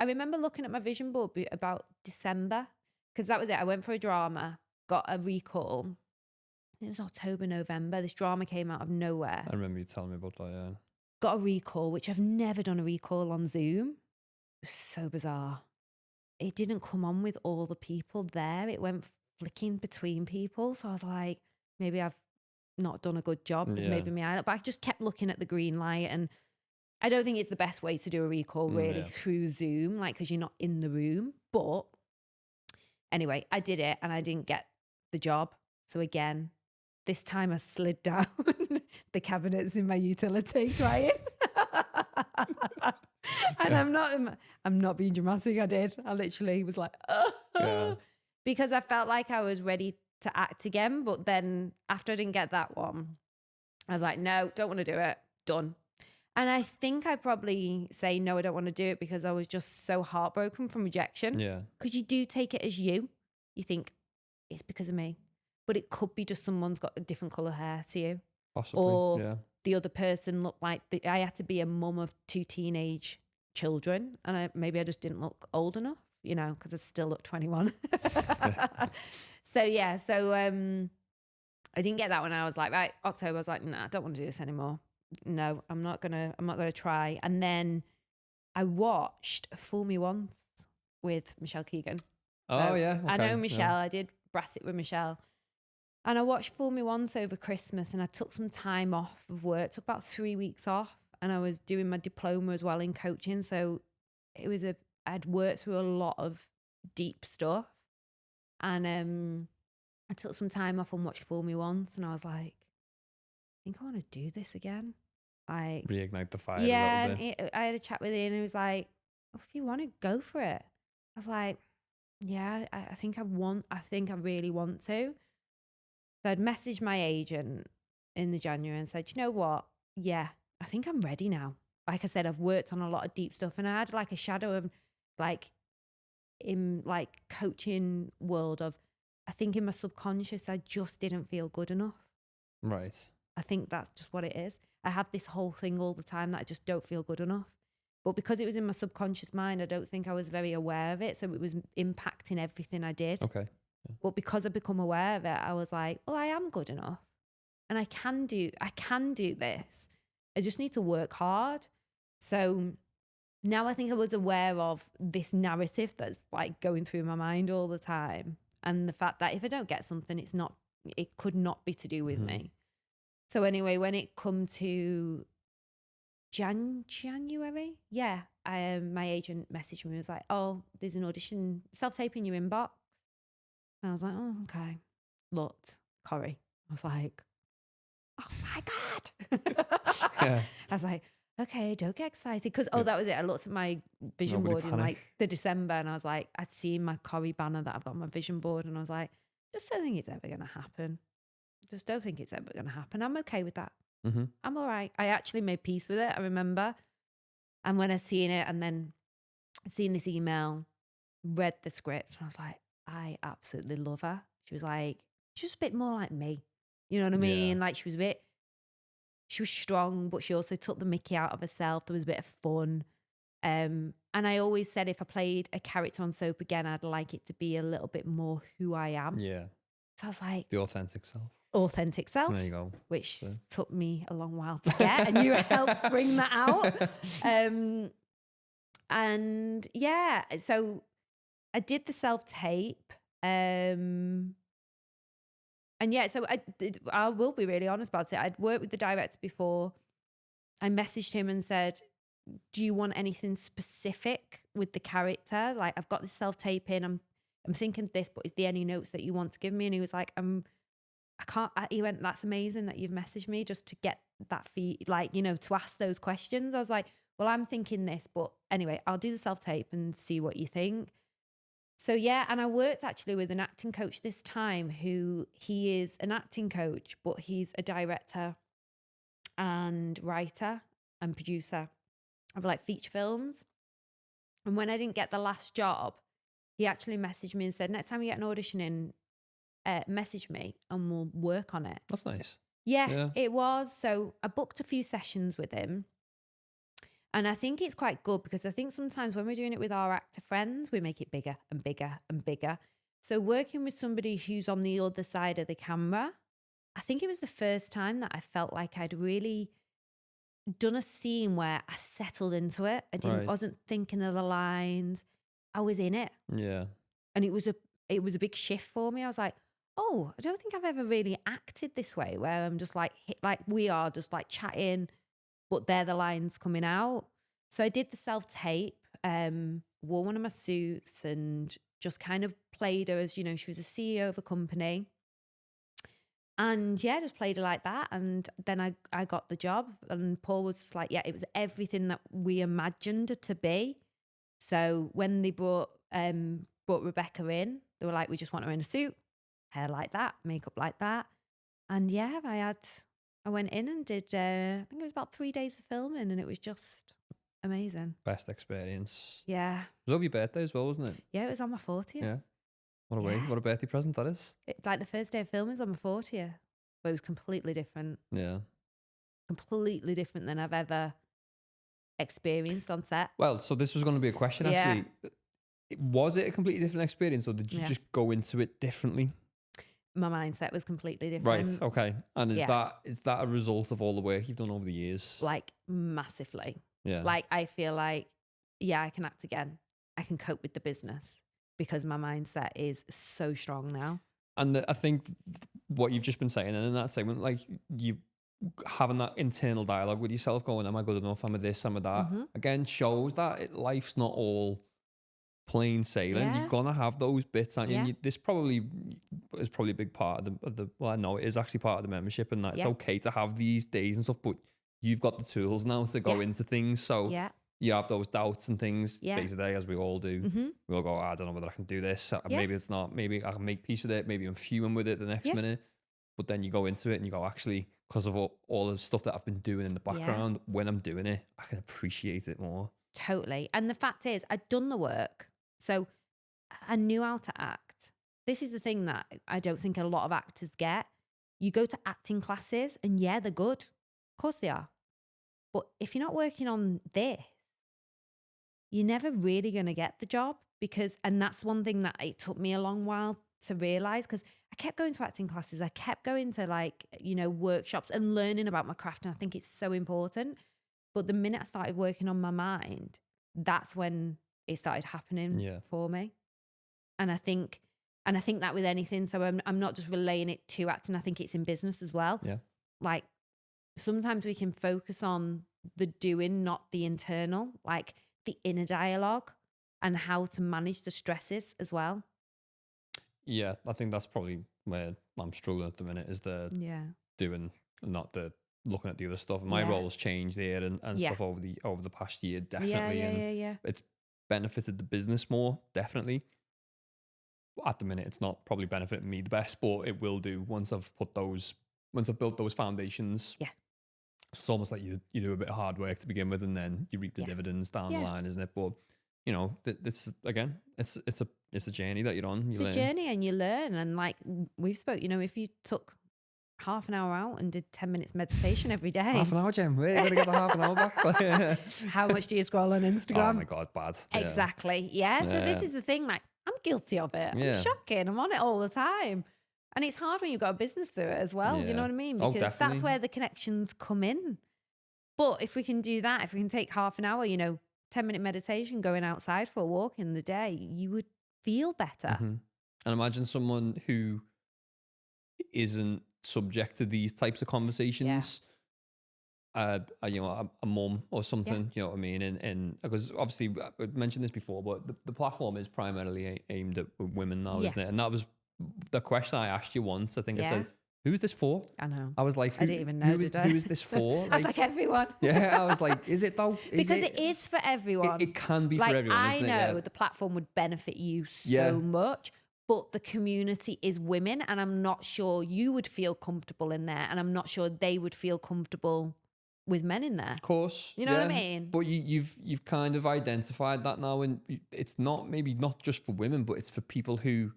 remember looking at my vision board about December, because that was it. I went for a drama, got a recall. It was October, November. This drama came out of nowhere. I remember you telling me about that, got a recall, which I've never done a recall on Zoom. It was so bizarre. It didn't come on with all the people there. It went flicking between people. So I was like, maybe I've not done a good job. It's maybe me. But I just kept looking at the green light, and I don't think it's the best way to do a recall really through Zoom, like, because you're not in the room. But anyway, I did it and I didn't get the job. So again, this time I slid down the cabinets in my utility crying. And I'm not being dramatic. I did. I literally was like, because I felt like I was ready to act again. But then after I didn't get that one, I was like, no, don't want to do it. Done. And I think I probably say, no, I don't want to do it because I was just so heartbroken from rejection. Yeah. Because you do take it as you. You think it's because of me. But it could be just someone's got a different colour hair to you. Possibly, or the other person looked like I had to be a mum of 2 teenage children, and maybe I just didn't look old enough, you know, because I still look 21. So I didn't get that one. I was like, right, October. I was like, nah, I don't want to do this anymore. No, I'm not gonna try. And then I watched Fool Me Once with Michelle Keegan. Oh yeah, okay. I know Michelle. I did brass it with Michelle. And I watched Fool Me Once over Christmas, and I took some time off of work, took about 3 weeks off, and I was doing my diploma as well in coaching. So I'd worked through a lot of deep stuff. And I took some time off and watched Fool Me Once, and I was like, I think I want to do this again. Like, reignite the fire. Yeah, a little bit. And I had a chat with him, and he was like, if you want to, go for it. I was like, yeah, I think I really want to. So I'd messaged my agent in the January and said, you know what? Yeah, I think I'm ready now. Like I said, I've worked on a lot of deep stuff, and I had like a shadow of like in like coaching world of, I think in my subconscious, I just didn't feel good enough. Right. I think that's just what it is. I have this whole thing all the time that I just don't feel good enough. But because it was in my subconscious mind, I don't think I was very aware of it. So it was impacting everything I did. Okay. Yeah. But because I become aware of it, I was like, well, I am good enough. And I can do this. I just need to work hard. So now I think I was aware of this narrative that's like going through my mind all the time. And the fact that if I don't get something, it could not be to do with me. So anyway, when it come to January, my agent messaged me and was like, oh, there's an audition, self-tape in your inbox. And I was like, oh, okay. Looked, Corrie. I was like, oh my God. I was like, okay, don't get excited. Because, that was it. I looked at my vision board in like the December, and I was like, I'd seen my Corrie banner that I've got on my vision board, and I was like, just don't think it's ever going to happen. Just don't think it's ever going to happen. I'm okay with that. I'm all right. I actually made peace with it, I remember. And when I seen it and then seen this email, read the script, and I was like, I absolutely love her. She was a bit more like me. You know what I mean? Like she was strong, but she also took the mickey out of herself. There was a bit of fun. And I always said if I played a character on soap again, I'd like it to be a little bit more who I am. Yeah. So I was like, the authentic self. Authentic self. There you go. Which took me a long while to get, and you helped bring that out. And yeah, so I did the self-tape. And yeah, so I will be really honest about it. I'd worked with the director before. I messaged him and said, do you want anything specific with the character? Like, I've got the self-tape in. I'm thinking this, but is there any notes that you want to give me? And he was like, he went, that's amazing that you've messaged me just to get that like, you know, to ask those questions. I was like, well, I'm thinking this, but anyway, I'll do the self-tape and see what you think. So yeah, and I worked actually with an acting coach this time he is an acting coach, but he's a director and writer and producer of like feature films. And when I didn't get the last job, he actually messaged me and said, next time you get an audition in, message me and we'll work on it. That's nice. Yeah, it was. So I booked a few sessions with him. And I think it's quite good because I think sometimes when we're doing it with our actor friends, we make it bigger and bigger and bigger. So working with somebody who's on the other side of the camera, I think it was the first time that I felt like I'd really done a scene where I settled into it. Wasn't thinking of the lines. I was in it. Yeah. And it was a big shift for me. I was like, oh, I don't think I've ever really acted this way, where I'm just like we are just like chatting, but they're the lines coming out. So I did the self-tape, wore one of my suits and just kind of played her as, she was a CEO of a company. And yeah, just played her like that. And then I got the job, and Paul was just like, yeah, it was everything that we imagined it to be. So when they brought Rebecca in, they were like, we just want her in a suit, hair like that, makeup like that. And yeah, I went in and did, I think it was about 3 days of filming, and it was just amazing. Best experience. Yeah. It was over your birthday as well, wasn't it? Yeah, it was on my 40th. Yeah. What a birthday present that is. Like the first day of filming was on my 40th, but it was completely different. Yeah. Completely different than I've ever experienced on set. Well, so this was going to be a question, actually. Was it a completely different experience, or did you just go into it differently? My mindset was completely different. Right, okay. And is that a result of all the work you've done over the years? Like, massively. Yeah. Like, I feel like, I can act again. I can cope with the business because my mindset is so strong now. And I think what you've just been saying, and in that segment, like, you having that internal dialogue with yourself going, am I good enough? Am I this? Am I that? Mm-hmm. Again, shows that life's not all plain sailing. You're gonna have those bits, aren't you? And this probably is probably a big part of the well, I know it is actually part of the membership, and that it's okay to have these days and stuff, but you've got the tools now to go into things. So you have those doubts and things day to day, as we all do. Mm-hmm. We all go, I don't know whether I can do this. Maybe it's not. Maybe I can make peace with it. Maybe I'm fuming with it the next minute. But then you go into it and you go, actually, because of all the stuff that I've been doing in the background, when I'm doing it, I can appreciate it more. Totally. And the fact is, I'd done the work. So I knew how to act. This is the thing that I don't think a lot of actors get. You go to acting classes and they're good. Of course they are. But if you're not working on this, you're never really going to get the job, and that's one thing that it took me a long while to realize, because I kept going to acting classes. I kept going to workshops and learning about my craft. And I think it's so important. But the minute I started working on my mind, that's when it started happening for me. And I think that with anything, so I'm not just relaying it to acting. I think it's in business as well. Yeah. Like, sometimes we can focus on the doing, not the internal, like the inner dialogue and how to manage the stresses as well. Yeah, I think that's probably where I'm struggling at the minute, is the doing, not the looking at the other stuff. My role's changed there and stuff over the past year, definitely. Yeah. It's benefited the business more, definitely. At the minute, it's not probably benefiting me the best, but it will do once I've built those foundations. Yeah. It's almost like you do a bit of hard work to begin with, and then you reap the dividends down the line, isn't it? But it's again, it's a journey that you're on. It's a journey, and you learn. And like we've spoke, if you took half an hour out and did 10 minutes meditation every day. Half an hour, Jem. We're going to get the half an hour back. How much do you scroll on Instagram? Oh my God, bad. Exactly. Yeah. So this is the thing. Like, I'm guilty of it. Yeah. I'm shocking. I'm on it all the time. And it's hard when you've got a business through it as well. You know what I mean? Because that's where the connections come in. But if we can do that, if we can take half an hour, 10-minute meditation, going outside for a walk in the day, you would feel better. Mm-hmm. And imagine someone who isn't subject to these types of conversations. A mum or something, you know what I mean? And because obviously I mentioned this before, but the platform is primarily aimed at women now, isn't it? And that was the question I asked you once. I think I said, who's this for? I know. I was like, I didn't even know. Who is this for? I was like, everyone. I was like, is it though? Because it is for everyone. It can be for everyone, isn't it? I know the platform would benefit you so much, but the community is women, and I'm not sure you would feel comfortable in there, and I'm not sure they would feel comfortable with men in there. Of course. You know what I mean? But you've kind of identified that now, and it's not just for women, but it's for people who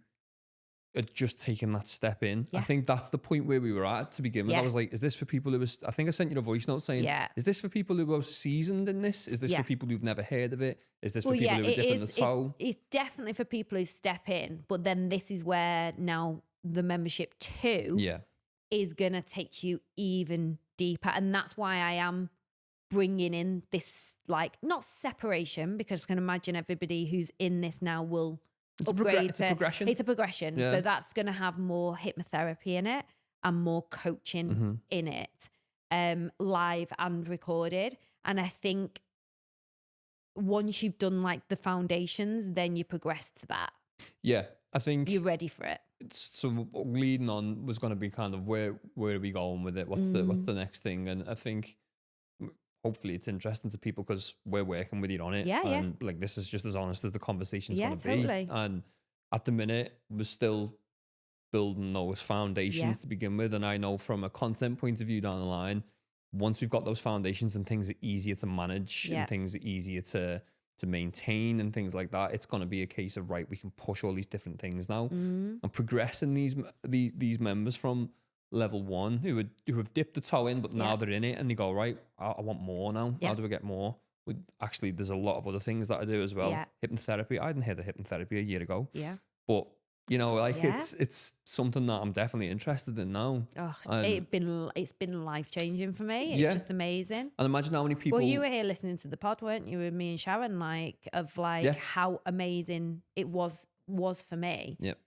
are just taking that step in. I think that's the point where we were at to begin with. I was like, is this for people who I think I sent you a voice note saying, is this for people who are seasoned in this? Is this for people who've never heard of it? Is this for people who are dipping the toe? It's definitely for people who step in, but then this is where now the membership too is going to take you even deeper. And that's why I am bringing in this, like, not separation, because I can imagine everybody who's in this now will upgrade. It's a progression. It's a progression. Yeah. So that's going to have more hypnotherapy in it and more coaching in it, live and recorded. And I think once you've done like the foundations, then you progress to that. Yeah, I think you're ready for it. So leading on was going to be kind of where are we going with it? What's the next thing? And I think hopefully it's interesting to people because we're working with you on it. Yeah, and like this is just as honest as the conversation's going to totally be. And at the minute, we're still building those foundations to begin with. And I know from a content point of view down the line, once we've got those foundations and things are easier to manage and things are easier to maintain and things like that, it's going to be a case of, right, we can push all these different things now and progressing these members from level 1 who have dipped the toe in, but now they're in it and they go, right, I want more now. How do I get more? Actually, there's a lot of other things that I do as well. Hypnotherapy. I didn't hear the hypnotherapy a year ago. But you know, like it's something that I'm definitely interested in now. Oh, it's been life changing for me. It's just amazing. And imagine how many people. Well, you were here listening to the pod, weren't you, with me and Sharon? How amazing it was for me. Yep.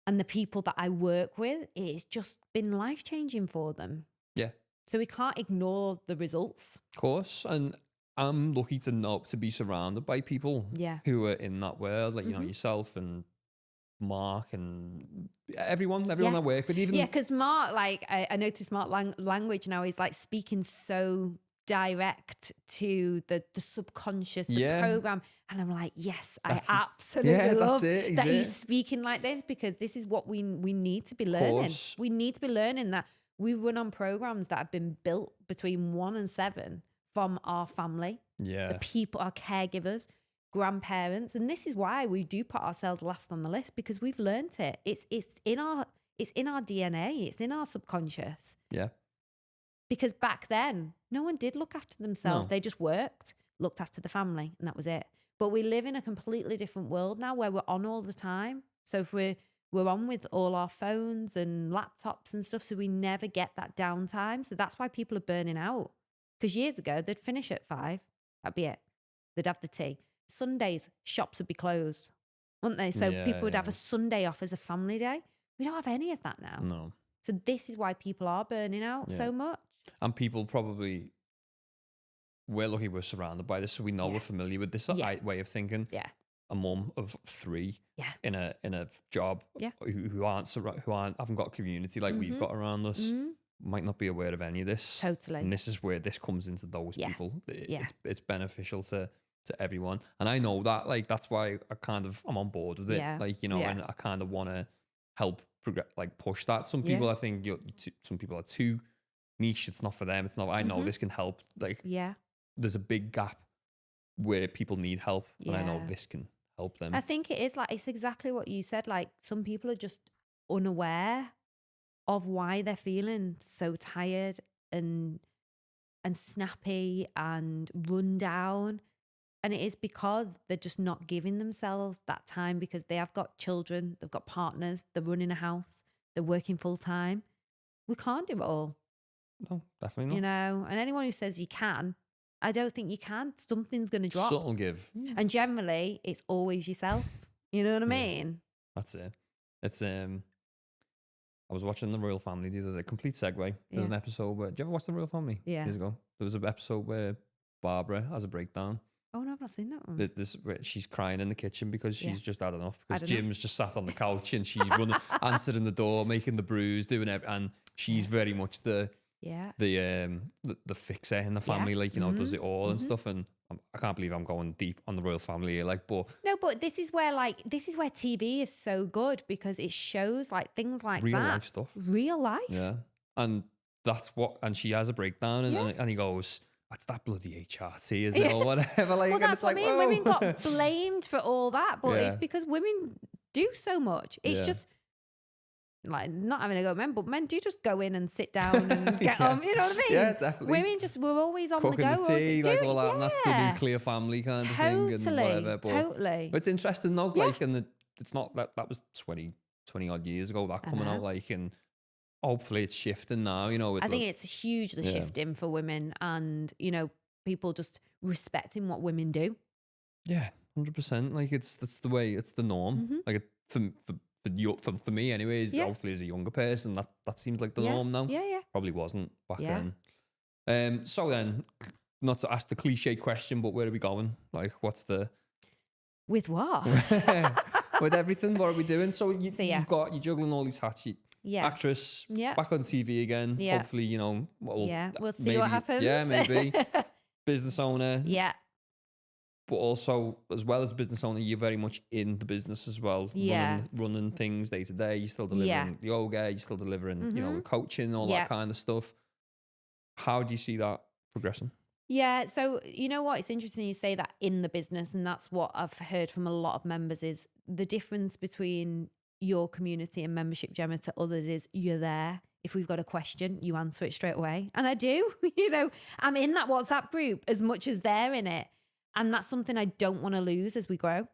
And the people that I work with, it's just been life changing for them. Yeah. So we can't ignore the results. Of course, and I'm lucky to be surrounded by people who are in that world, like you know yourself and Mark and everyone I work with, even because Mark, like I noticed Mark language now is like speaking so direct to the subconscious, the program, and I'm like, yes, I absolutely love that he's speaking like this, because this is what we need to be learning. We need to be learning that we run on programs that have been built between 1 and 7 from our family, the people, our caregivers, grandparents, and this is why we do put ourselves last on the list, because we've learned it. It's in our DNA. It's in our subconscious. Yeah. Because back then, no one did look after themselves. No. They just worked, looked after the family, and that was it. But we live in a completely different world now where we're on all the time. So if we're on with all our phones and laptops and stuff, so we never get that downtime. So that's why people are burning out. Because years ago, they'd finish at 5. That'd be it. They'd have the tea. Sundays, shops would be closed, wouldn't they? So people would have a Sunday off as a family day. We don't have any of that now. No. So this is why people are burning out so much. And people probably, we're lucky we're surrounded by this, so we know we're familiar with this way of thinking. Yeah. A mum of 3 in a job who haven't got a community like we've got around us might not be aware of any of this. Totally. And this is where this comes into those people. It's beneficial to everyone. And I know that, like, that's why I'm on board with it. Like, you know, and I kind of want to help push that. Some people, I think, some people are too niche. It's not for them. It's not, I know this can help. Like, there's a big gap where people need help, and I know this can help them. I think it is, like, it's exactly what you said. Like, some people are just unaware of why they're feeling so tired and snappy and run down. And it is because they're just not giving themselves that time, because they have got children, they've got partners, they're running a house, they're working full time. We can't do it all. No, definitely not. You know, and anyone who says you can, I don't think you can. Something's going to drop. Something will give. And generally, it's always yourself. You know what I mean? That's it. It's I was watching The Royal Family the other day. Complete segue. There's an episode where, did you ever watch The Royal Family? Years ago. There was an episode where Barbara has a breakdown. Oh no, I've not seen that one. She's crying in the kitchen because she's just had enough, because Jim's just sat on the couch and she's answering the door, making the brews, doing it, and she's very much the fixer in the family, like, you know, does it all and stuff. And I can't believe I'm going deep on The Royal Family here, like, but no, but this is where TV is so good, because it shows like things like real that, life stuff, real life, and that's what. And she has a breakdown, and he goes, "That's that bloody HRT, isn't it?" Or whatever. Like, well, that's what I mean. Women got blamed for all that, but it's Yeah. because women do so much. It's just like, not having a go at men, but men do just go in and sit down and get on. You know what I mean? Yeah, definitely. Women we're always on Cooking the go. the tea, like all that, and that's the nuclear family kind of thing and whatever. Totally. But it's interesting though, like, and it's not that was 20 odd years ago that coming out, like, and hopefully it's shifting now, you know. I think it's hugely shifting for women, and, you know, people just respecting what women do. Yeah, 100%. Like that's the way, it's the norm. Like for me anyways, hopefully as a younger person, that seems like the norm now. Yeah. Probably wasn't back then. So then, not to ask the cliche question, but where are we going? Like, what's the... With what? With everything, what are we doing? So you're juggling all these hats. Actress, back on TV again. Hopefully, you know. We'll see what happens. Yeah, maybe. Business owner. Yeah. But also, as well as business owner, you're very much in the business as well. Running things day to day. You're still delivering yoga. You're still delivering, you know, coaching, all that kind of stuff. How do you see that progressing? Yeah, so you know what? It's interesting you say that, in the business, and that's what I've heard from a lot of members, is the difference between your community and membership, Gemma, to others is you're there. If we've got a question, you answer it straight away. And I do, you know, I'm in that WhatsApp group as much as they're in it. And that's something I don't want to lose as we grow.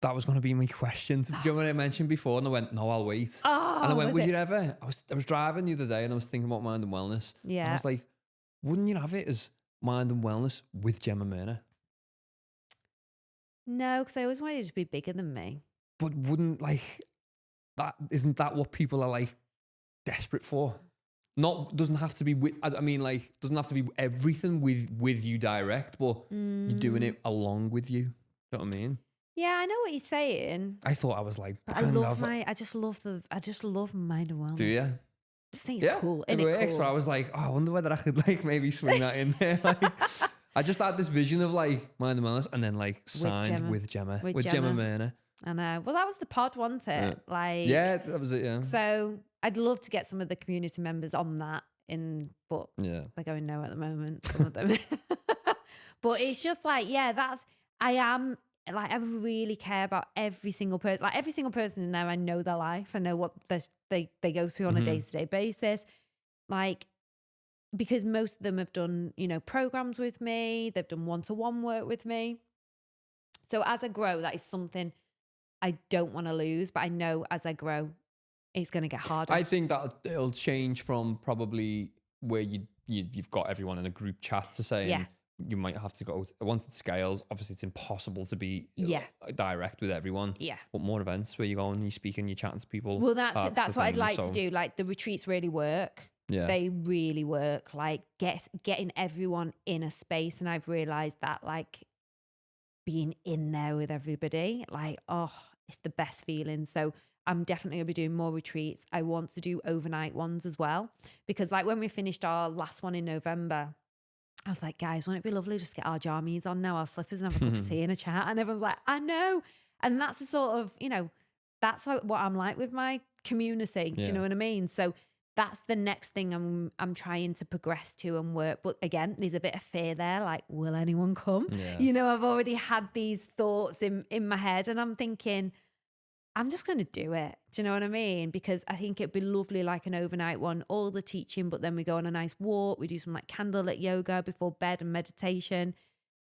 That was going to be my question. Do you know what I mentioned before? And I went, no, I'll wait. Oh, and I went, would you ever? I was driving the other day and I was thinking about mind and wellness. Yeah. And I was like, wouldn't you have it as mind and wellness with Gemma Merna? No, because I always wanted it to be bigger than me. But wouldn't, like, that, isn't that what people are like desperate for? Doesn't have to be with, I mean, like, doesn't have to be everything with you direct, but you're doing it along with you. You know what I mean? Yeah, I know what you're saying. I thought I was like, I just love mind and wellness. Do you? I just think it's cool. It works, but I was like, oh, I wonder whether I could like maybe swing that in there. Like, I just had this vision of like mind and wellness, and then like signed with Gemma Merna. I know. Well, that was the pod, wasn't it? Yeah. Like, yeah, that was it. Yeah. So I'd love to get some of the community members on that, but they're going no at the moment. Some of them, but it's just like, I really care about every single person. Like, every single person in there, I know their life. I know what they go through on a day-to-day basis. Like, because most of them have done, you know, programs with me. They've done one-to-one work with me. So as I grow, that is something I don't want to lose. But I know as I grow, it's going to get harder. I think that it'll change from probably where you've got everyone in a group chat to saying, you might have to go, once it scales, obviously it's impossible to be direct with everyone. Yeah. But more events where you go and you speak and you're chatting to people. Well, that's what I'd like to do. Like, the retreats really work. Yeah. They really work. Like, getting everyone in a space. And I've realized that, like, being in there with everybody, like, oh, it's the best feeling. So I'm definitely going to be doing more retreats. I want to do overnight ones as well. Because, like, when we finished our last one in November, I was like, guys, wouldn't it be lovely just get our jammies on now, our slippers, and have a cup of tea and a chat? And everyone's like, I know. And that's the sort of, you know, that's what I'm like with my community. Do you know what I mean? So that's the next thing I'm trying to progress to and work. But again, there's a bit of fear there. Like, will anyone come? Yeah. You know, I've already had these thoughts in my head, and I'm thinking, I'm just going to do it. Do you know what I mean? Because I think it'd be lovely, like an overnight one, all the teaching, but then we go on a nice walk. We do some like candlelit yoga before bed and meditation.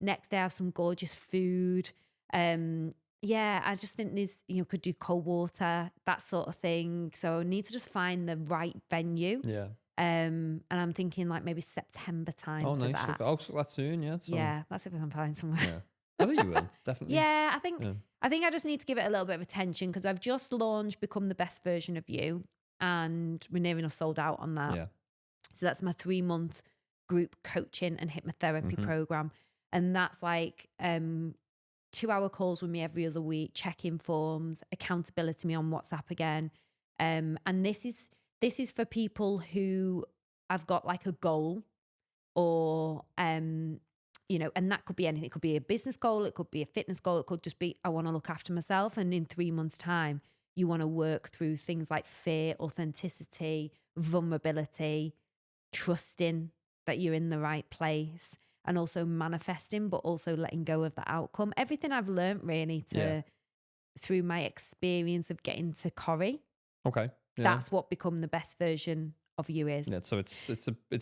Next day, I have some gorgeous food. Yeah, I just think there's, you know, could do cold water, that sort of thing. So I need to just find the right venue. Yeah. And I'm thinking like maybe September time. Oh, nice. That. Oh, so that's soon, yeah. So. Yeah, that's if I can find somewhere. Yeah. I think you will, definitely. Yeah, I think I just need to give it a little bit of attention, because I've just launched Become the Best Version of You, and we're near enough sold out on that. Yeah. So that's my 3-month group coaching and hypnotherapy program. And that's like 2-hour calls with me every other week, check-in forms, accountability me on WhatsApp again. And this is for people who have got like a goal, or you know, and that could be anything. It could be a business goal, it could be a fitness goal, it could just be, I want to look after myself. And in 3 months' time, you want to work through things like fear, authenticity, vulnerability, trusting that you're in the right place, and also manifesting, but also letting go of the outcome. Everything I've learned really through my experience of getting to Corrie. Okay. Yeah. That's what Become the Best Version of You is. Yeah, so it's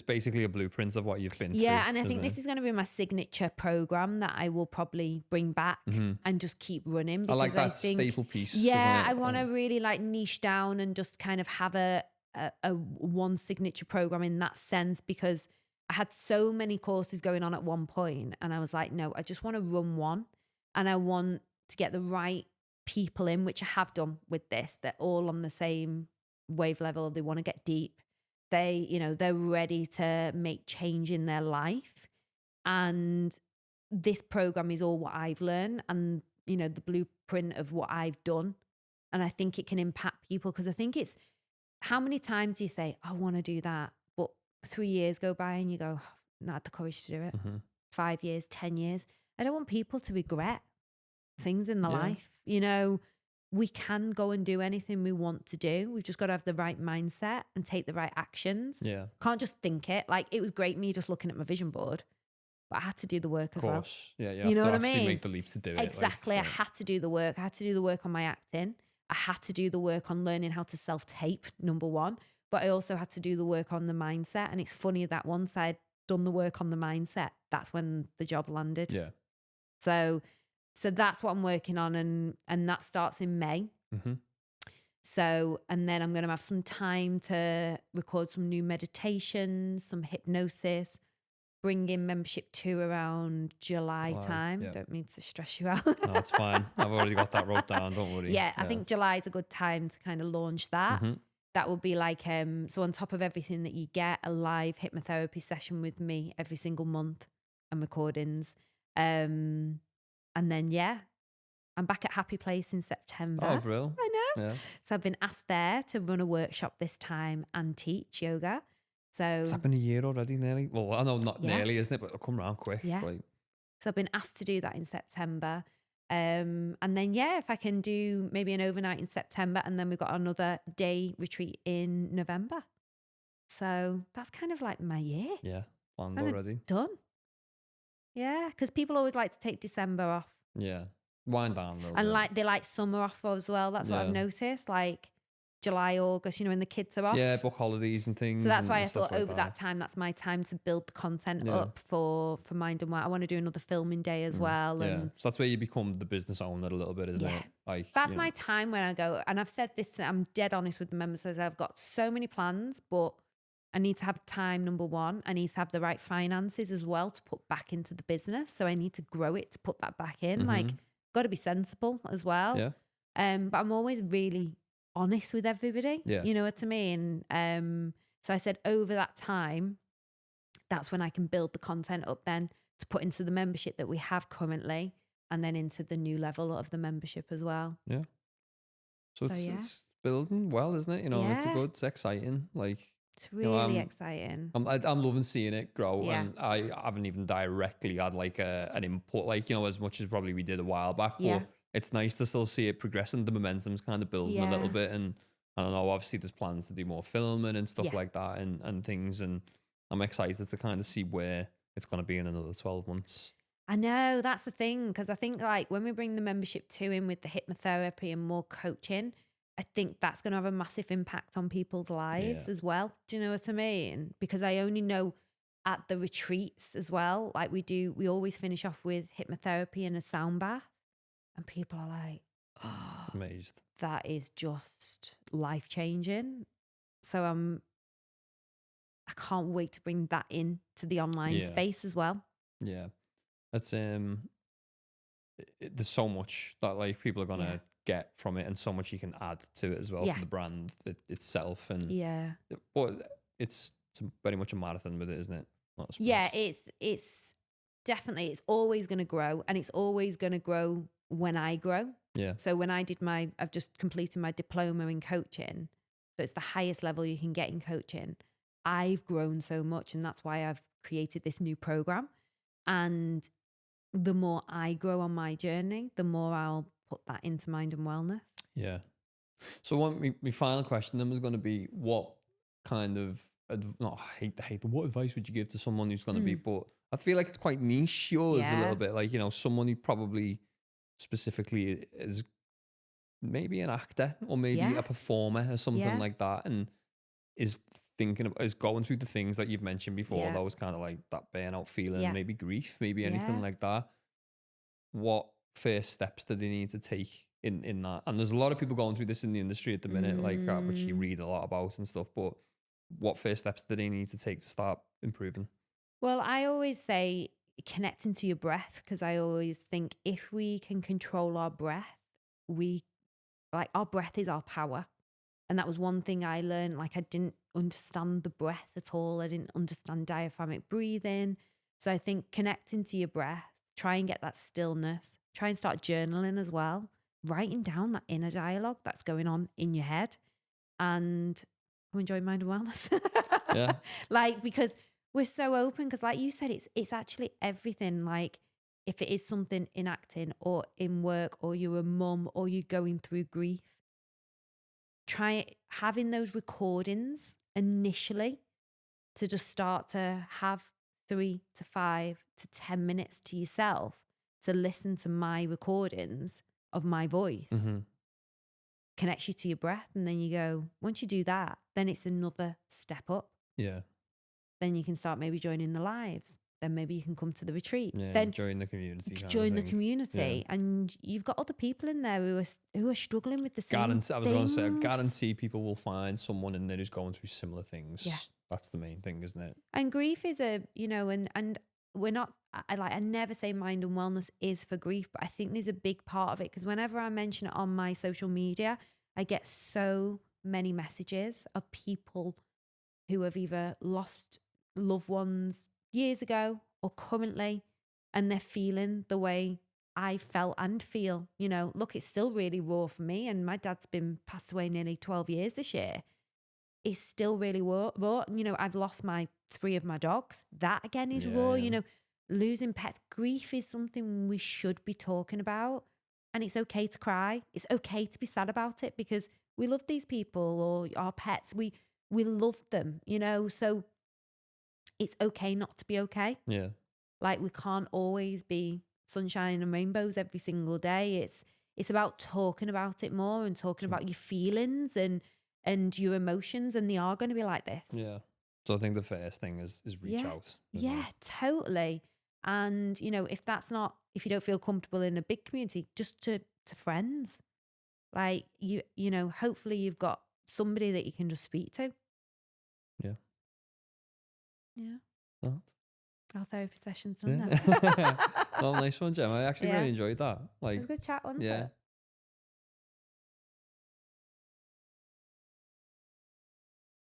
basically a blueprint of what you've been through. Yeah, and I think this is going to be my signature program that I will probably bring back and just keep running. I like that staple piece. Yeah, I want to really like niche down and just kind of have a a one signature program in that sense, because I had so many courses going on at one point, and I was like, no, I just want to run one, and I want to get the right people in, which I have done with this. They're all on the same wave level. They want to get deep. They, they're ready to make change in their life. And this program is all what I've learned and, the blueprint of what I've done. And I think it can impact people, because I think it's, how many times do you say, I want to do that? But 3 years go by and you go, not had the courage to do it. 5 years, 10 years. I don't want people to regret things in their life. We can go and do anything we want to do. We've just got to have the right mindset and take the right actions. Yeah. Can't just think it. Like, it was great me just looking at my vision board, but I had to do the work as well. Of course. Yeah. You know what I mean? Make the leap to do it. Exactly. I had to do the work. I had to do the work on my acting. I had to do the work on learning how to self-tape, number one. But I also had to do the work on the mindset. And it's funny that once I'd done the work on the mindset, that's when the job landed. Yeah. So that's what I'm working on. And that starts in May. So, and then I'm going to have some time to record some new meditations, some hypnosis, bring in membership 2 around July time. Don't mean to stress you out. No, that's fine. I've already got that wrote down. Don't worry. Yeah, I think July is a good time to kind of launch that. That will be like, so on top of everything that you get, a live hypnotherapy session with me every single month and recordings. And then, I'm back at Happy Place in September. Oh, brilliant. I know. Yeah. So I've been asked there to run a workshop this time and teach yoga. So it's happened a year already, nearly. Well, I know not nearly, isn't it? But it'll come around quick. Yeah. So I've been asked to do that in September. And then, if I can do maybe an overnight in September, and then we've got another day retreat in November. So that's kind of like my year. Yeah. Planned already. Done. Yeah. Because people always like to take December off. Yeah. Wind down a little and bit. they like summer off as well. That's what I've noticed. Like July, August, when the kids are off. Yeah, book holidays and things. So that's why I thought over that time, that's my time to build the content up for Mind and Well. I want to do another filming day as well. Yeah. And so that's where you become the business owner a little bit, isn't it? Like, that's my time when I go. And I've said this, I'm dead honest with the members. I've got so many plans, but I need to have time, number one. I need to have the right finances as well to put back into the business. So I need to grow it to put that back in. Like, got to be sensible as well. Yeah. But I'm always really honest with everybody. Yeah. You know what I mean? So I said over that time, that's when I can build the content up then to put into the membership that we have currently, and then into the new level of the membership as well. Yeah. So it's building well, isn't it? It's exciting. Like, it's really exciting. I'm loving seeing it grow, and I haven't even directly had like an input, like, as much as probably we did a while back. But it's nice to still see it progressing. The momentum's kind of building a little bit, and I don't know. Obviously, there's plans to do more filming and stuff like that, and things. And I'm excited to kind of see where it's going to be in another 12 months. I know, that's the thing, because I think like when we bring the membership 2 in with the hypnotherapy and more coaching, I think that's going to have a massive impact on people's lives as well. Do you know what I mean? Because I only know at the retreats as well, like we always finish off with hypnotherapy and a sound bath, and people are like, oh, amazed. That is just life changing. So I can't wait to bring that in to the online space as well. Yeah. That's there's so much that like people are gonna get from it, and so much you can add to it as well for the brand itself. And but it's very much a marathon with it, isn't it? Not a sprint. Yeah, it's definitely, it's always going to grow, and it's always going to grow when I grow. Yeah. So when I've just completed my diploma in coaching, so it's the highest level you can get in coaching. I've grown so much, and that's why I've created this new program. And the more I grow on my journey, the more I'll put that into Mind and Wellness. Yeah. So my final question then was going to be, what kind of, I hate what advice would you give to someone who's going to be, but I feel like it's quite niche, yours a little bit, like, someone who probably specifically is maybe an actor or maybe a performer or something like that, and is going through the things that you've mentioned before, those kind of like that burnout feeling, maybe grief, maybe anything like that. What first steps do they need to take in that. And there's a lot of people going through this in the industry at the minute, like which you read a lot about and stuff. But what first steps do they need to take to start improving? Well, I always say connecting to your breath, because I always think if we can control our breath, our breath is our power. And that was one thing I learned. Like, I didn't understand the breath at all. I didn't understand diaphragmatic breathing. So I think connecting to your breath, try and get that stillness, try and start journaling as well, writing down that inner dialogue that's going on in your head, and come enjoy Mind and Wellness. Yeah. Like, because we're so open, because like you said, it's actually everything. Like, if it is something in acting or in work, or you're a mum, or you're going through grief, try having those recordings initially to just start to have 3 to 5 to 10 minutes to yourself to listen to my recordings of my voice. Connects you to your breath. And then you go, once you do that, then it's another step up. Yeah. Then you can start maybe joining the lives. Then maybe you can come to the retreat. Yeah, then join the community. Join the community, and you've got other people in there who are struggling with the same things. I was going to say, I guarantee people will find someone in there who's going through similar things. Yeah, that's the main thing, isn't it? And grief is and we're not. I never say Mind and Wellness is for grief, but I think there's a big part of it, because whenever I mention it on my social media, I get so many messages of people who have either lost loved ones years ago or currently, and they're feeling the way I felt and feel. Look, it's still really raw for me, and my dad's been passed away nearly 12 years this year. It's still really raw. I've lost 3 of my dogs. That again is raw. Losing pets. Grief is something we should be talking about, and it's okay to cry. It's okay to be sad about it, because we love these people, or our pets. We love them, so it's okay not to be okay. Yeah. Like, we can't always be sunshine and rainbows every single day. It's about talking about it more, and talking about your feelings and your emotions, and they are going to be like this. Yeah. So I think the first thing is reach out. Yeah, totally. And, if you don't feel comfortable in a big community, just to friends. Like, hopefully you've got somebody that you can just speak to. Yeah. Yeah. Well, our therapy session's done then. Well, nice one, Gemma. I actually really enjoyed that. It was a good chat, wasn't it?